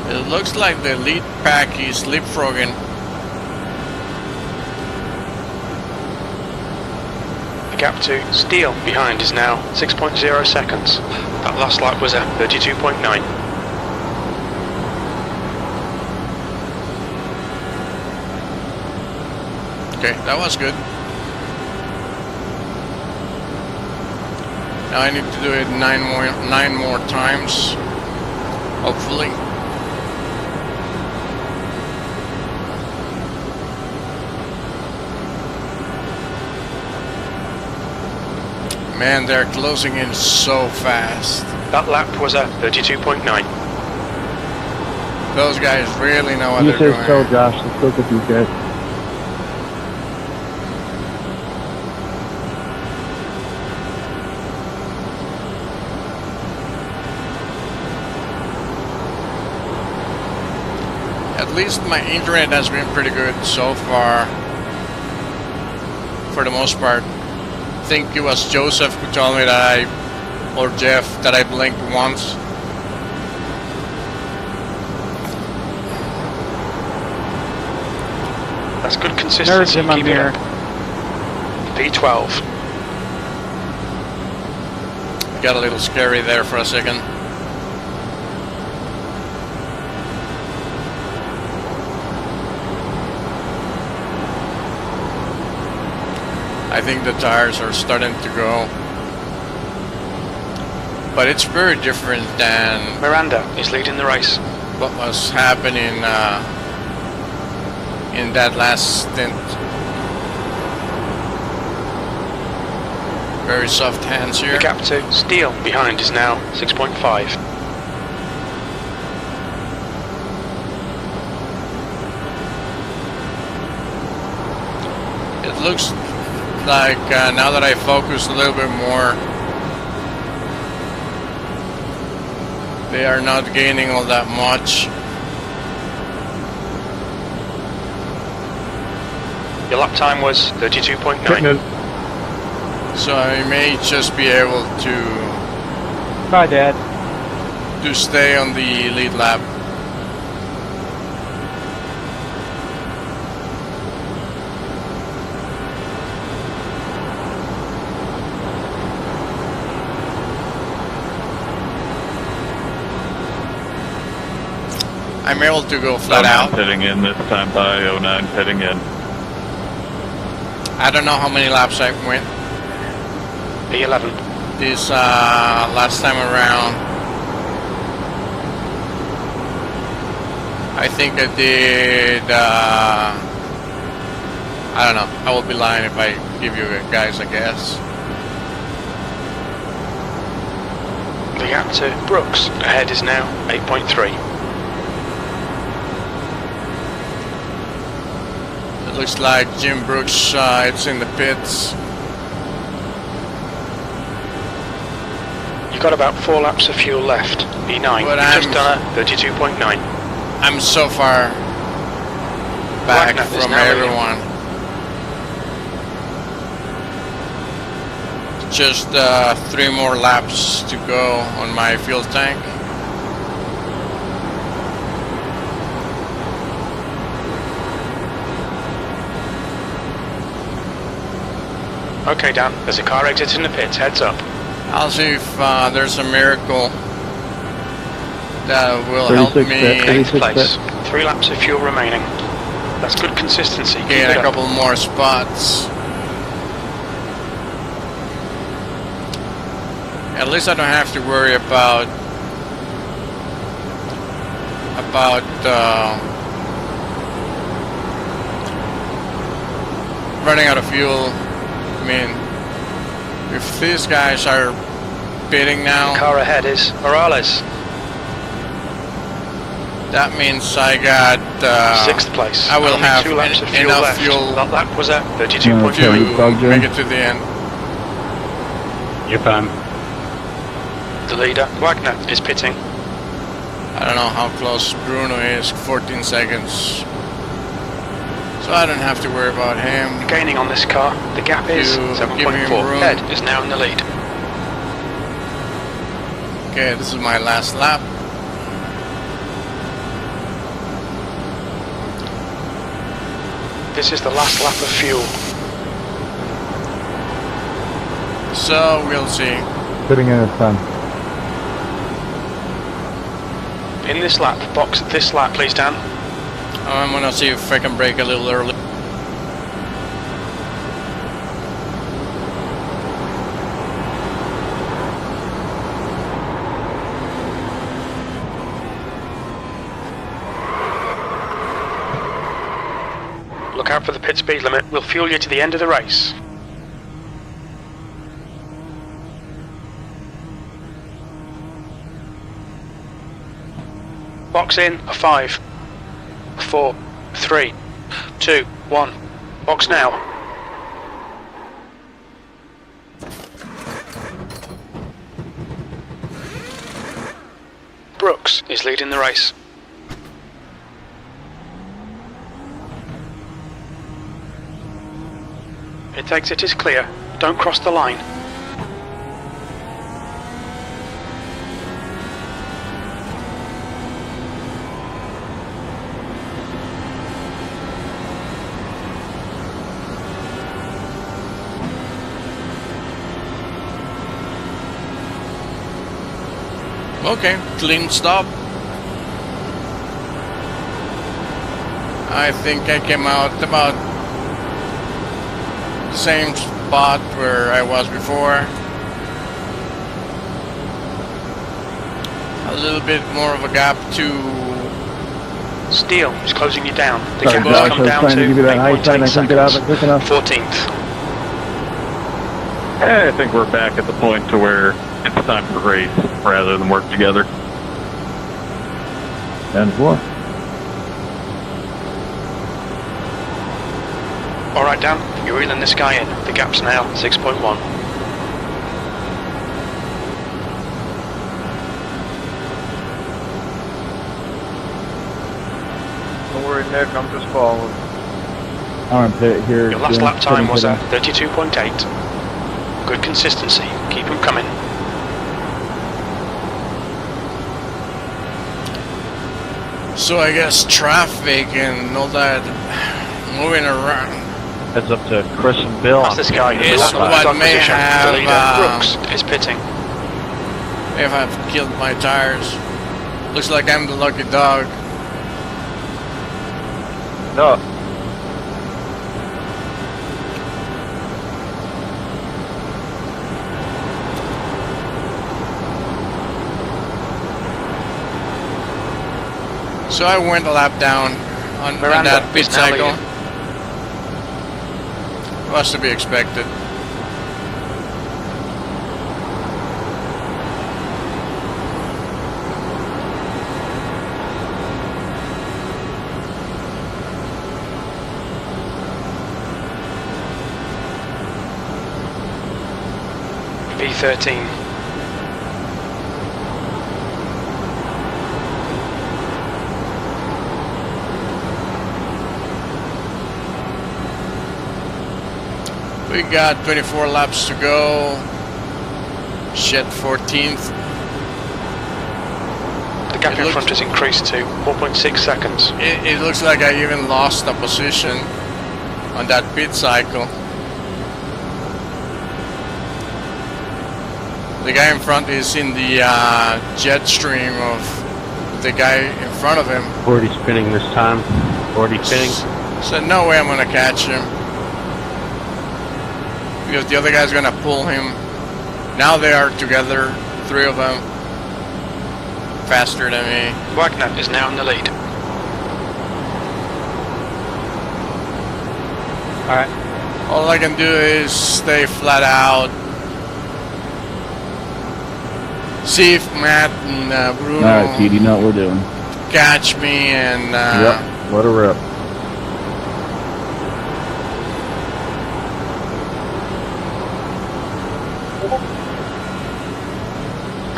A: It looks like the lead pack is leapfrogging.
E: The gap to Steele behind is now 6.0 seconds. That last lap was at 32.9.
A: Okay, that was good. Now I need to do it nine more times, hopefully. Man, they're closing in so fast.
E: That lap was at 32.9.
A: Those guys really know what
I: You
A: they're
I: say
A: doing.
I: so, Josh. Let's look at these guys.
A: At least my internet has been pretty good so far, for the most part. I think it was Joseph who told me that or Jeff, that I blinked once.
E: That's good consistency.
B: Nerds in my
E: Keep it
B: mirror.
E: up. P12.
A: Got a little scary there for a second. I think the tires are starting to go. But it's very different than
E: Miranda is leading the race.
A: what was happening in that last stint. Very soft hands here.
E: The gap to Steele behind is now 6.5.
A: It looks like now that I focus a little bit more, they are not gaining all that much.
E: Your lap time was 32.9.
C: Fitness.
A: So I may just be able to
B: Bye, Dad.
A: stay on the lead lap. I'm able to go flat out.
G: Heading in this time by 09, heading in.
A: I don't know how many laps I went
E: P11.
A: this last time around. I think I did. I don't know. I will be lying if I give you guys a guess.
E: The gap to Brooks ahead is now 8.3.
A: It looks like Jim Brooks. It's in the pits.
E: You've got about 4 laps of fuel left. E9.
A: But
E: You've just done a 32.9.
A: I'm so far back
E: Wagner is
A: from
E: now leading.
A: everyone. Just 3 more laps to go on my fuel tank.
E: Okay, Dan, there's a car exiting the pits, heads up.
A: I'll see if there's a miracle that will help
I: 36
A: me
I: pit,
E: 8th
I: 36
E: place.
I: pit.
E: 3 laps of fuel remaining. That's good consistency. Keep
A: gain
E: it
A: a
E: up.
A: couple more spots. At least I don't have to worry about running out of fuel. I mean, if these guys are pitting
E: The
A: now,
E: car ahead is Morales.
A: that means I got
E: 6th place.
A: I will
E: Only
A: have
E: 2 laps of fuel
A: enough
E: left.
A: fuel
E: That lap was at
A: to
E: 32.2.
A: make it to the end.
B: You're fine.
E: The leader, Wagner, is pitting.
A: I don't know how close Bruno is, 14 seconds. So I don't have to worry about him.
E: Gaining on this car. The gap is
A: You give him
E: 7.4.
A: room.
E: Ed is now in the lead.
A: Okay, this is my last lap.
E: This is the last lap of fuel.
A: So we'll see.
I: Putting in its time.
E: In this lap, box this lap, please, Dan.
A: I'm gonna see if I can break a little early.
E: Look out for the pit speed limit. We'll fuel you to the end of the race. Box in a 5, 4, 3, 2, 1. Box now. Brooks is leading the race. Its exit is clear. Don't cross the line.
A: Okay, clean stop. I think I came out about the same spot where I was before. A little bit more of a gap to
E: Steele is closing you down. The
I: Sorry,
E: gap has
I: Josh,
E: come
I: I was
E: down
I: trying to give you that high
E: 8.8
I: side and I couldn't get out of it quick enough.
E: 14th.
D: I think we're back at the point to where it's time to race rather than work together.
I: 10-4.
E: Alright, Dan, you're reeling this guy in. The gap's now 6.1.
D: Don't worry, Nick, I'm just following.
I: I'm gonna pit here.
E: Your last
I: Jim.
E: lap time was
I: Pit
E: at 32.8. Good consistency. Keep them coming.
A: so I guess traffic and all that moving around
F: Heads up to Chris and Bill.
E: That's this guy.
A: Is
E: Lap
A: what
E: start
A: may
E: position.
A: have,
E: The leader, Brooks, is pitting.
A: if I've killed my tires. Looks like I'm the lucky dog.
D: No.
A: So I went a lap down on
E: Miranda
A: that pit
E: is now
A: cycle.
E: leading.
A: Was to be expected.
E: P13.
A: We got 24 laps to go. Shed 14th.
E: The gap
A: It
E: in
A: looks-
E: front has increased to 4.6 seconds.
A: It looks like I even lost a position on that pit cycle. The guy in front is in the jet stream of the guy in front of him.
B: 40 spinning this time. 40 spinning.
A: So no way I'm gonna catch him. Because the other guy's gonna pull him. Now they are together, 3 of them. Faster than me.
E: Wagner is now in the lead.
B: Alright.
A: All I can do is stay flat out. See if Matt and Bruno
I: Alright, Pete, you know what we're doing.
A: catch me and
I: Yep, let her rip.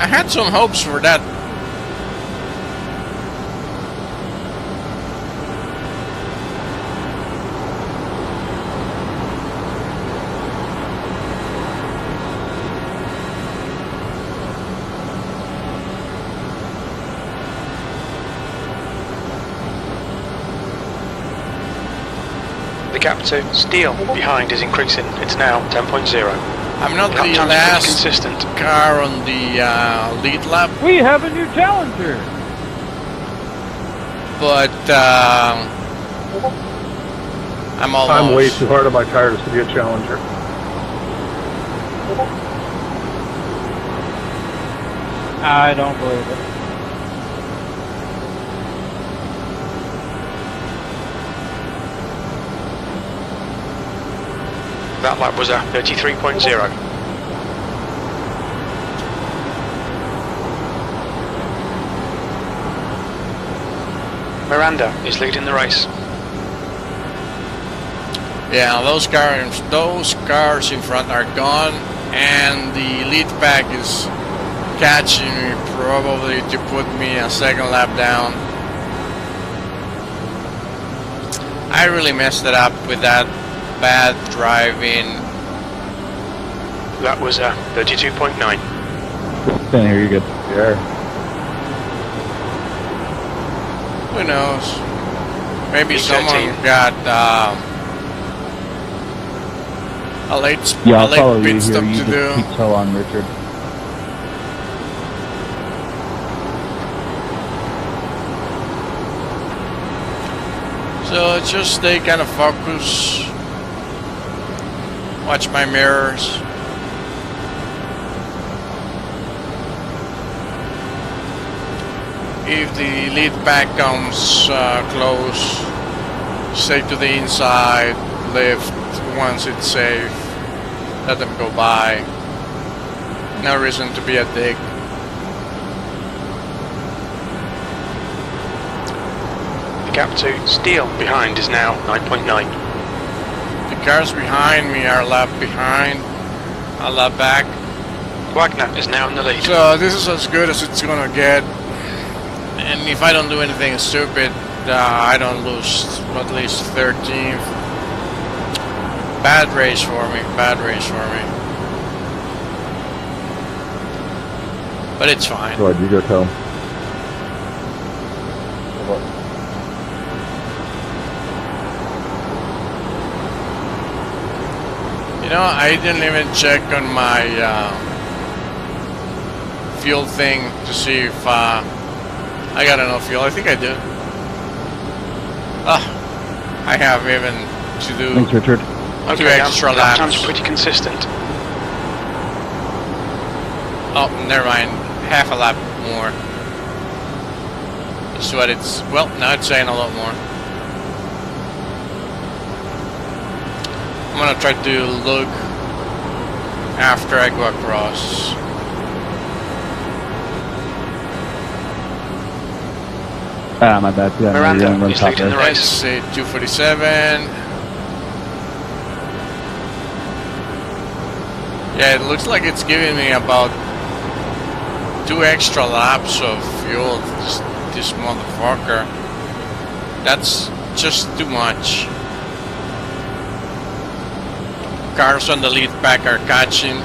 A: I had some hopes for that.
E: The gap to Steele behind is increasing. It's now 10.0.
A: I'm not
E: Lap
A: the
E: time's pretty
A: last
E: consistent.
A: car on the lead lap,
B: We have a new challenger!
A: but I'm almost.
C: I'm way too hard on my tires to be a challenger.
B: I don't believe it.
E: That lap was a 33.0. Miranda is leading the race.
A: Yeah, those cars in front are gone, and the lead pack is catching me probably to put me a second lap down. I really messed it up with that bad driving.
E: That was a 32.9.
I: Stand here, you're good. Yeah.
A: Who knows? Maybe
E: E13.
A: someone got a late
I: Yeah,
A: a
I: I'll follow
A: late
I: you
A: pit
I: here.
A: stop
I: You
A: to
I: just
A: do.
I: keep tail on Richard.
A: So just stay kind of focused. Watch my mirrors. If the lead pack comes close, stay to the inside, lift once it's safe, let them go by. No reason to be a dick.
E: The gap to Steele behind is now 9.9.
A: The cars behind me are a lap behind, a lap back.
E: Wagner is now in the lead.
A: So this is as good as it's gonna get. And if I don't do anything stupid, I don't lose at least 13th. Bad race for me, bad race for me. But it's fine.
I: Go ahead, you go tell him.
A: You know, I didn't even check on my fuel thing to see if I got enough fuel. I think I do. I have even to do
I: Thanks, Richard.
A: two extra
E: lap time's
A: laps.
E: pretty consistent.
A: Oh, never mind. Half a lap more. It's what it's, well, now it's saying a lot more. I'm gonna try to look after I go across.
I: Ah, my bad. Yeah,
E: Miranda
I: you're gonna run
E: is
I: top
E: leading the
I: there.
E: race.
A: Let's see, 247. Yeah, it looks like it's giving me about 2 extra laps of fuel. This motherfucker. That's just too much. Cars on the lead pack are catching.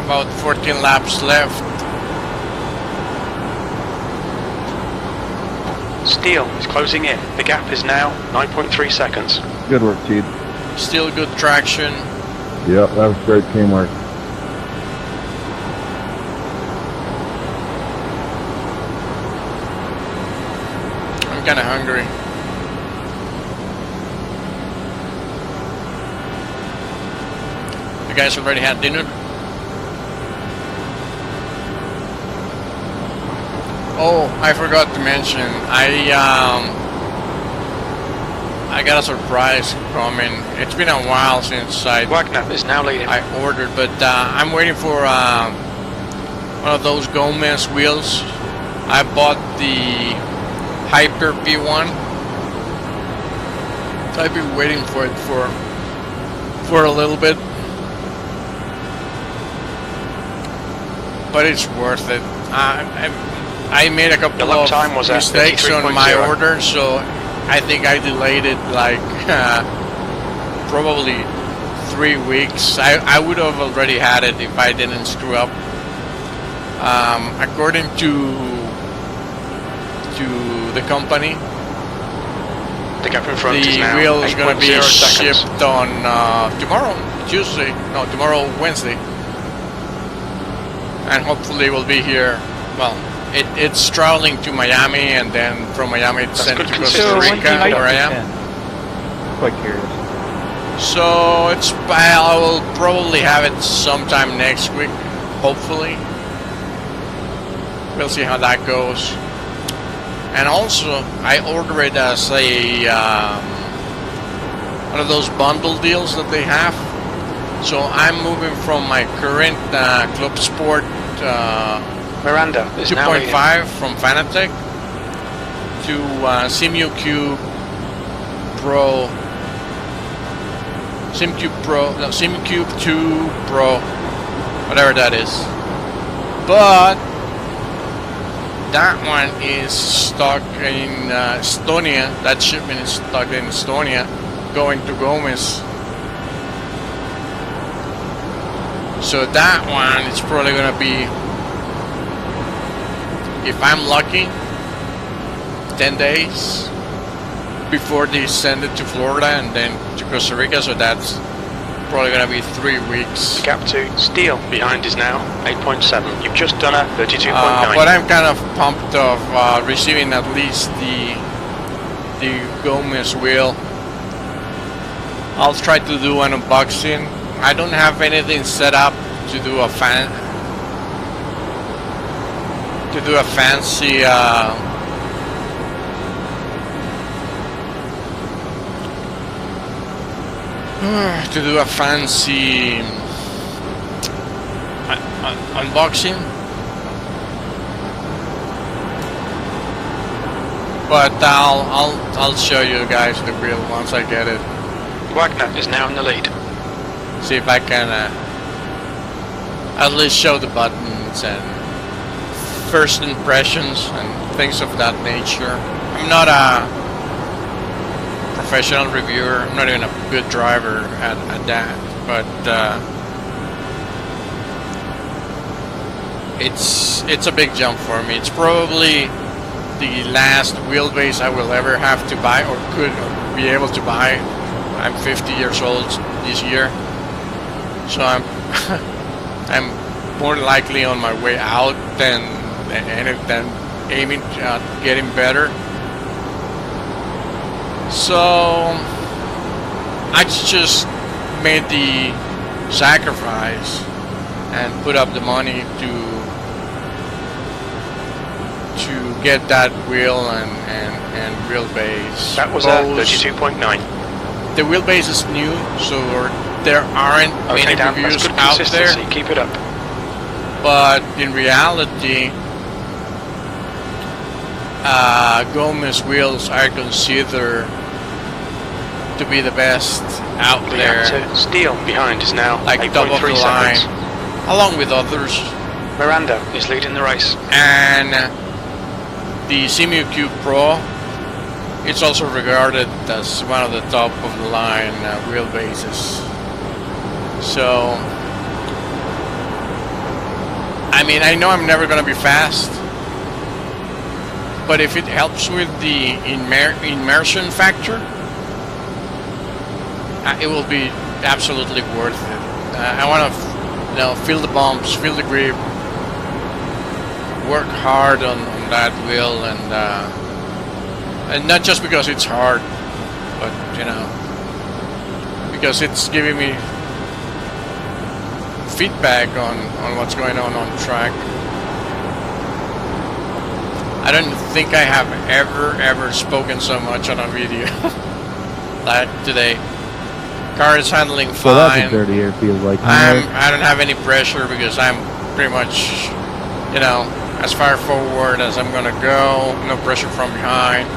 A: About 14 laps left.
E: Steele is closing in. The gap is now 9.3 seconds.
I: Good work, Teed.
A: Still good traction.
I: Yep, that was great teamwork.
A: I'm kinda hungry. You guys already had dinner? Oh, I forgot to mention, I got a surprise coming. It's been a while since
E: Wagner is now leading.
A: I ordered, but I'm waiting for one of those Gomez wheels. I bought the Hyper V1. So I've been waiting for it for a little bit, but it's worth it. I made a couple
E: The lap
A: of
E: time was at
A: mistakes on
E: 53.0.
A: my order, so I think I delayed it like probably 3 weeks. I would have already had it if I didn't screw up. According to the company,
E: The gap in front is
A: the
E: now
A: wheel is going to be
E: 8.0 seconds.
A: shipped on tomorrow, Tuesday. No, tomorrow, Wednesday. And hopefully will be here. Well, it's traveling to Miami, and then from Miami it's
E: That's
A: sent
E: good
A: to
E: consistency.
A: Costa
B: when do
A: Rica,
B: you like
A: where I
B: to
A: am.
B: send? Quite curious.
A: So I will probably have it sometime next week, hopefully. We'll see how that goes. And also, I ordered it as a one of those bundle deals that they have. So I'm moving from my current Club Sport
E: Miranda is now leading.
A: 2.5 from Fanatec to SimuCube Pro. SimuCube 2 Pro, whatever that is. But that one is stuck in Estonia. That shipment is stuck in Estonia, going to Gomez. So that one is probably gonna be, if I'm lucky, 10 days before they send it to Florida and then to Costa Rica. So that's probably gonna be 3 weeks.
E: Gap to Steele behind is now 8.7. You've just done a 32.9.
A: But I'm kind of pumped of receiving at least the Gomez wheel. I'll try to do an unboxing. I don't have anything set up to do a fancy unboxing, but I'll show you guys the wheel once I get it.
E: Wagner is now in the lead.
A: See if I can at least show the buttons and first impressions and things of that nature. I'm not a professional reviewer. I'm not even a good driver at that, but it's a big jump for me. It's probably the last wheelbase I will ever have to buy or could be able to buy. I'm 50 years old this year, so I'm I'm more likely on my way out than than aiming at getting better. So I just made the sacrifice and put up the money to get that wheel and wheelbase.
E: That was at 32.9.
A: The wheelbase is new, so there aren't many
E: Dan, that's
A: reviews
E: good
A: out
E: consistency.
A: there.
E: Keep it up.
A: But in reality, Gomez wheels are considered to be the best out there.
E: Steel behind is now
A: Like top of the
E: 8.3
A: line,
E: seconds.
A: along with others.
E: Miranda is leading the race.
A: And the Simu Q Pro, it's also regarded as one of the top of the line wheelbases. So, I mean, I know I'm never gonna be fast, but if it helps with the immersion factor, it will be absolutely worth it. I want to, feel the bumps, feel the grip, work hard on that wheel, and not just because it's hard, but because it's giving me feedback on what's going on track. I don't think I have ever spoken so much on a video like today. Car is handling fine.
I: So that's a dirty air feels like.
A: I don't have any pressure because I'm pretty much, as far forward as I'm gonna go. No pressure from behind.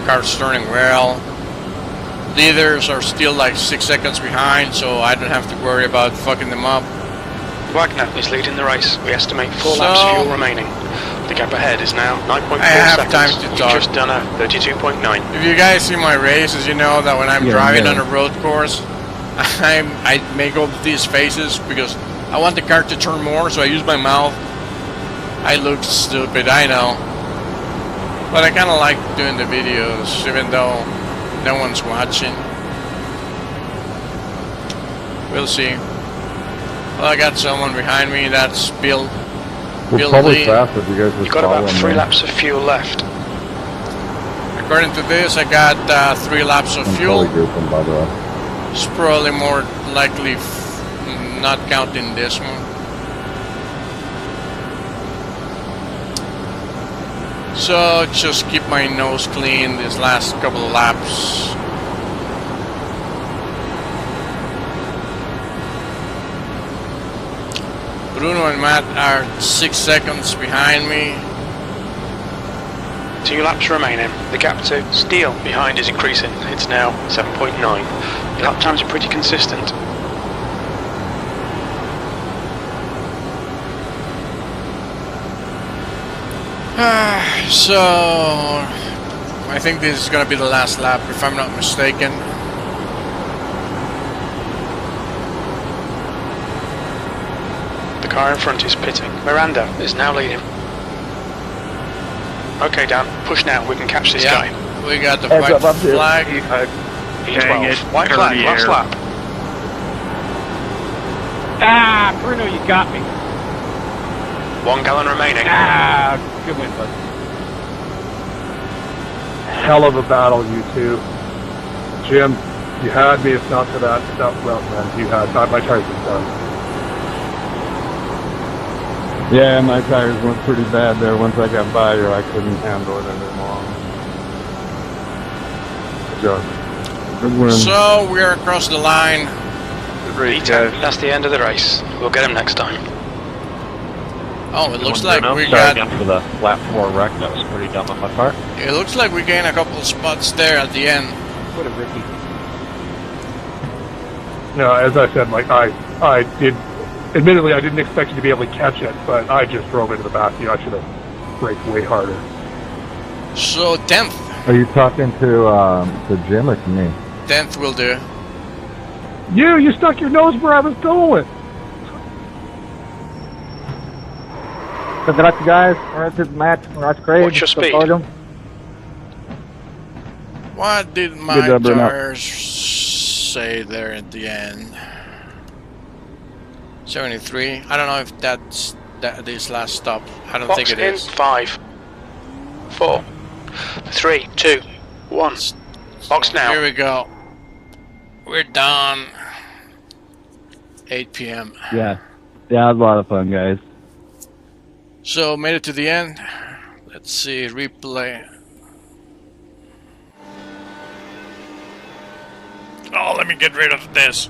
A: Car's turning well. Leaders are still like 6 seconds behind, so I don't have to worry about fucking them up.
E: Wagner is leading the race. We estimate 4 laps fuel remaining. The gap ahead is now 9.4
A: I have
E: seconds.
A: time to
E: You've
A: talk.
E: just done a 32.9.
A: If you guys see my races, you know that when I'm driving on a road course, I make all these faces because I want the car to turn more, so I use my mouth. I look stupid, I know. But I kind of like doing the videos, even though no one's watching. We'll see. Well, I got someone behind me. That's Bill.
I: We're probably fast if you guys just
E: You've got about 3
I: me.
E: laps of fuel left.
A: According to this, I got 3 laps of
I: I'm
A: fuel.
I: probably grouping, by the way.
A: It's probably more likely not counting this one. So just keep my nose clean this last couple of laps. Bruno and Matt are 6 seconds behind me.
E: 2 laps remaining. The gap to Steele behind is increasing. It's now 7.9. The lap times are pretty consistent.
A: So I think this is going to be the last lap, if I'm not mistaken.
E: The car in front is pitting. Miranda is now leading. Okay, Dan, push now. We can catch this guy.
A: We got the white flag.
E: E12. White flag, last lap.
B: Ah, Bruno, you got me.
E: 1 gallon remaining.
B: Ah, good win, bud.
C: Hell of a battle, you two. Jim, you had me. If not for that route, man, you had. My tires were done.
I: Yeah, my tires went pretty bad there. Once I got by you, I couldn't handle it anymore. Good job. Good win.
A: So we're across the line.
D: Good race,
E: E10,
D: guys.
E: that's the end of the race. We'll get him next time.
A: Oh, it looks like we
F: Sorry
A: got.
F: again for the lap 4 wreck. That was pretty dumb on my part.
A: It looks like we gained a couple of spots there at the end.
B: What a Ricky.
C: No, as I said, like I did. Admittedly, I didn't expect you to be able to catch it, but I just drove into the back of you. I should have braked way harder.
A: So 10th.
I: Are you talking to Jim or to me?
A: 10th will do.
C: You stuck your nose where I was going.
I: Congrats, guys. Congrats, Matt. Congrats, Craig.
E: What's your speed?
A: What did my
I: Good job, Bruno.
A: tires say there at the end? 73. I don't know if that's this last stop. I don't
E: Box
A: think it
E: in
A: is.
E: 5, 4, 3, 2, 1. Box now.
A: Here we go. We're done. 8 p.m.
I: Yeah. Yeah, it was a lot of fun, guys.
A: So made it to the end. Let's see, replay. Oh, let me get rid of this.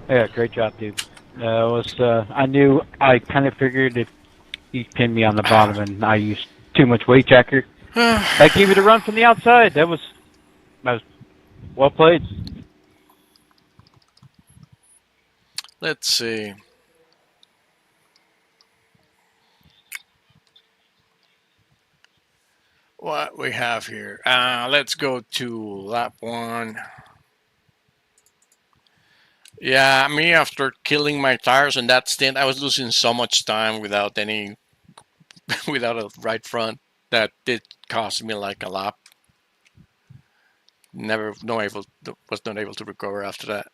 B: Yeah, great job, dude. I kind of figured if he pinned me on the bottom and I used too much weight jacker, that gave it a run from the outside. That was well played.
A: Let's see. What we have here. Let's go to lap 1. Yeah, me after killing my tires in that stint, I was losing so much time without without a right front that it cost me like a lap. Was not able to recover after that.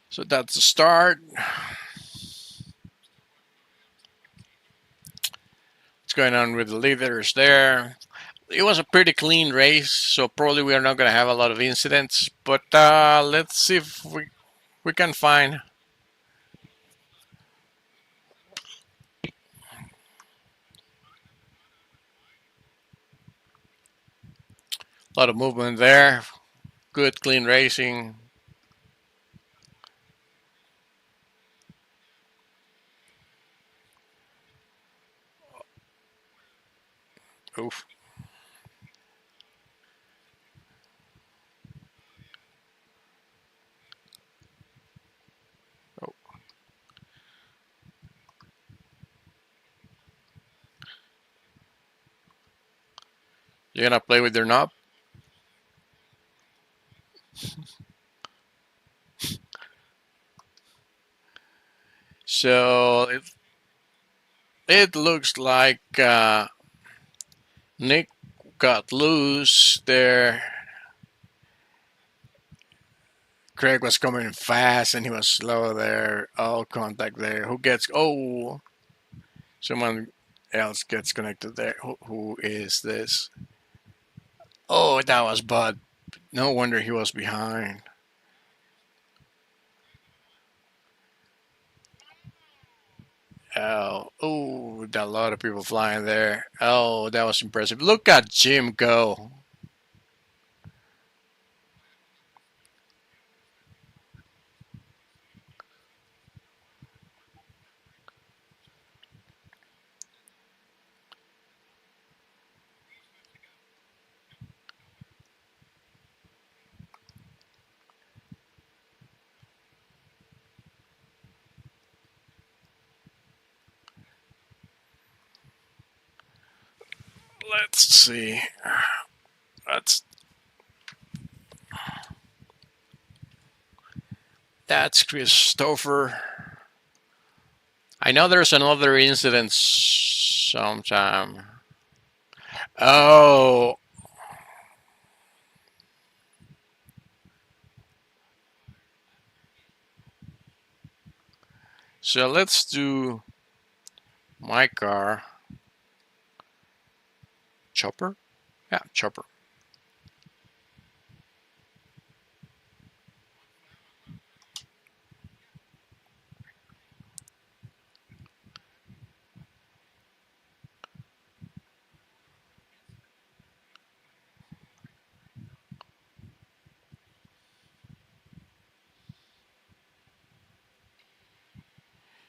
A: So that's the start. What's going on with the leaders there? It was a pretty clean race, so probably we are not going to have a lot of incidents. But let's see if we can find a lot of movement there. Good, clean racing. Oof. Oh. You're gonna play with your knob? So it looks like Nick got loose there. Craig was coming fast and he was slow there. All contact there. Who gets? Oh, someone else gets connected there. Who is this? Oh, that was Bud. No wonder he was behind. Oh, a lot of people flying there. Oh, that was impressive. Look at Jim go. Let's see. That's Christopher. I know there's another incident sometime. Oh. So let's do my car. Chopper? Yeah, Chopper.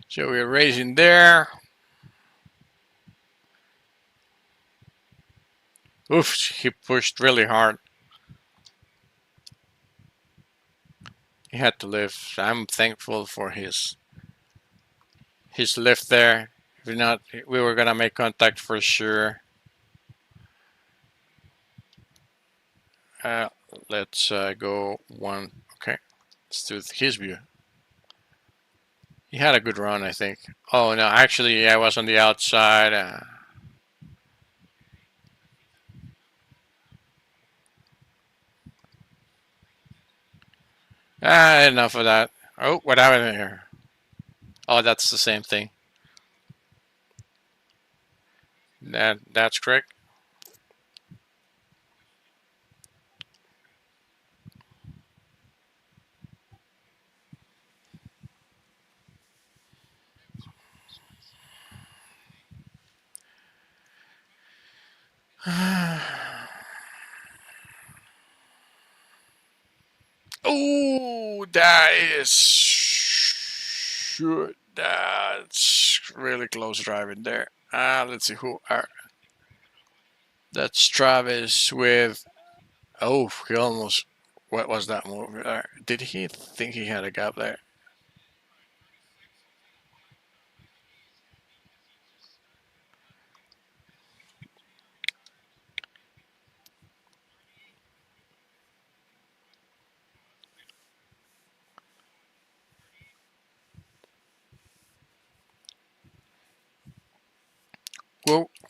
A: So we're racing there. Oof, he pushed really hard. He had to lift. I'm thankful for his lift there. If not, we were gonna make contact for sure. let's go one. Okay, let's do his view. He had a good run, I think. Oh no, actually, I was on the outside. Enough of that. Oh, what happened here? Oh, that's the same thing. That's correct. Oh, that is shoot. That's really close driving there. Let's see who are. That's Travis with. Oh, he almost. What was that move there? Did he think he had a gap there?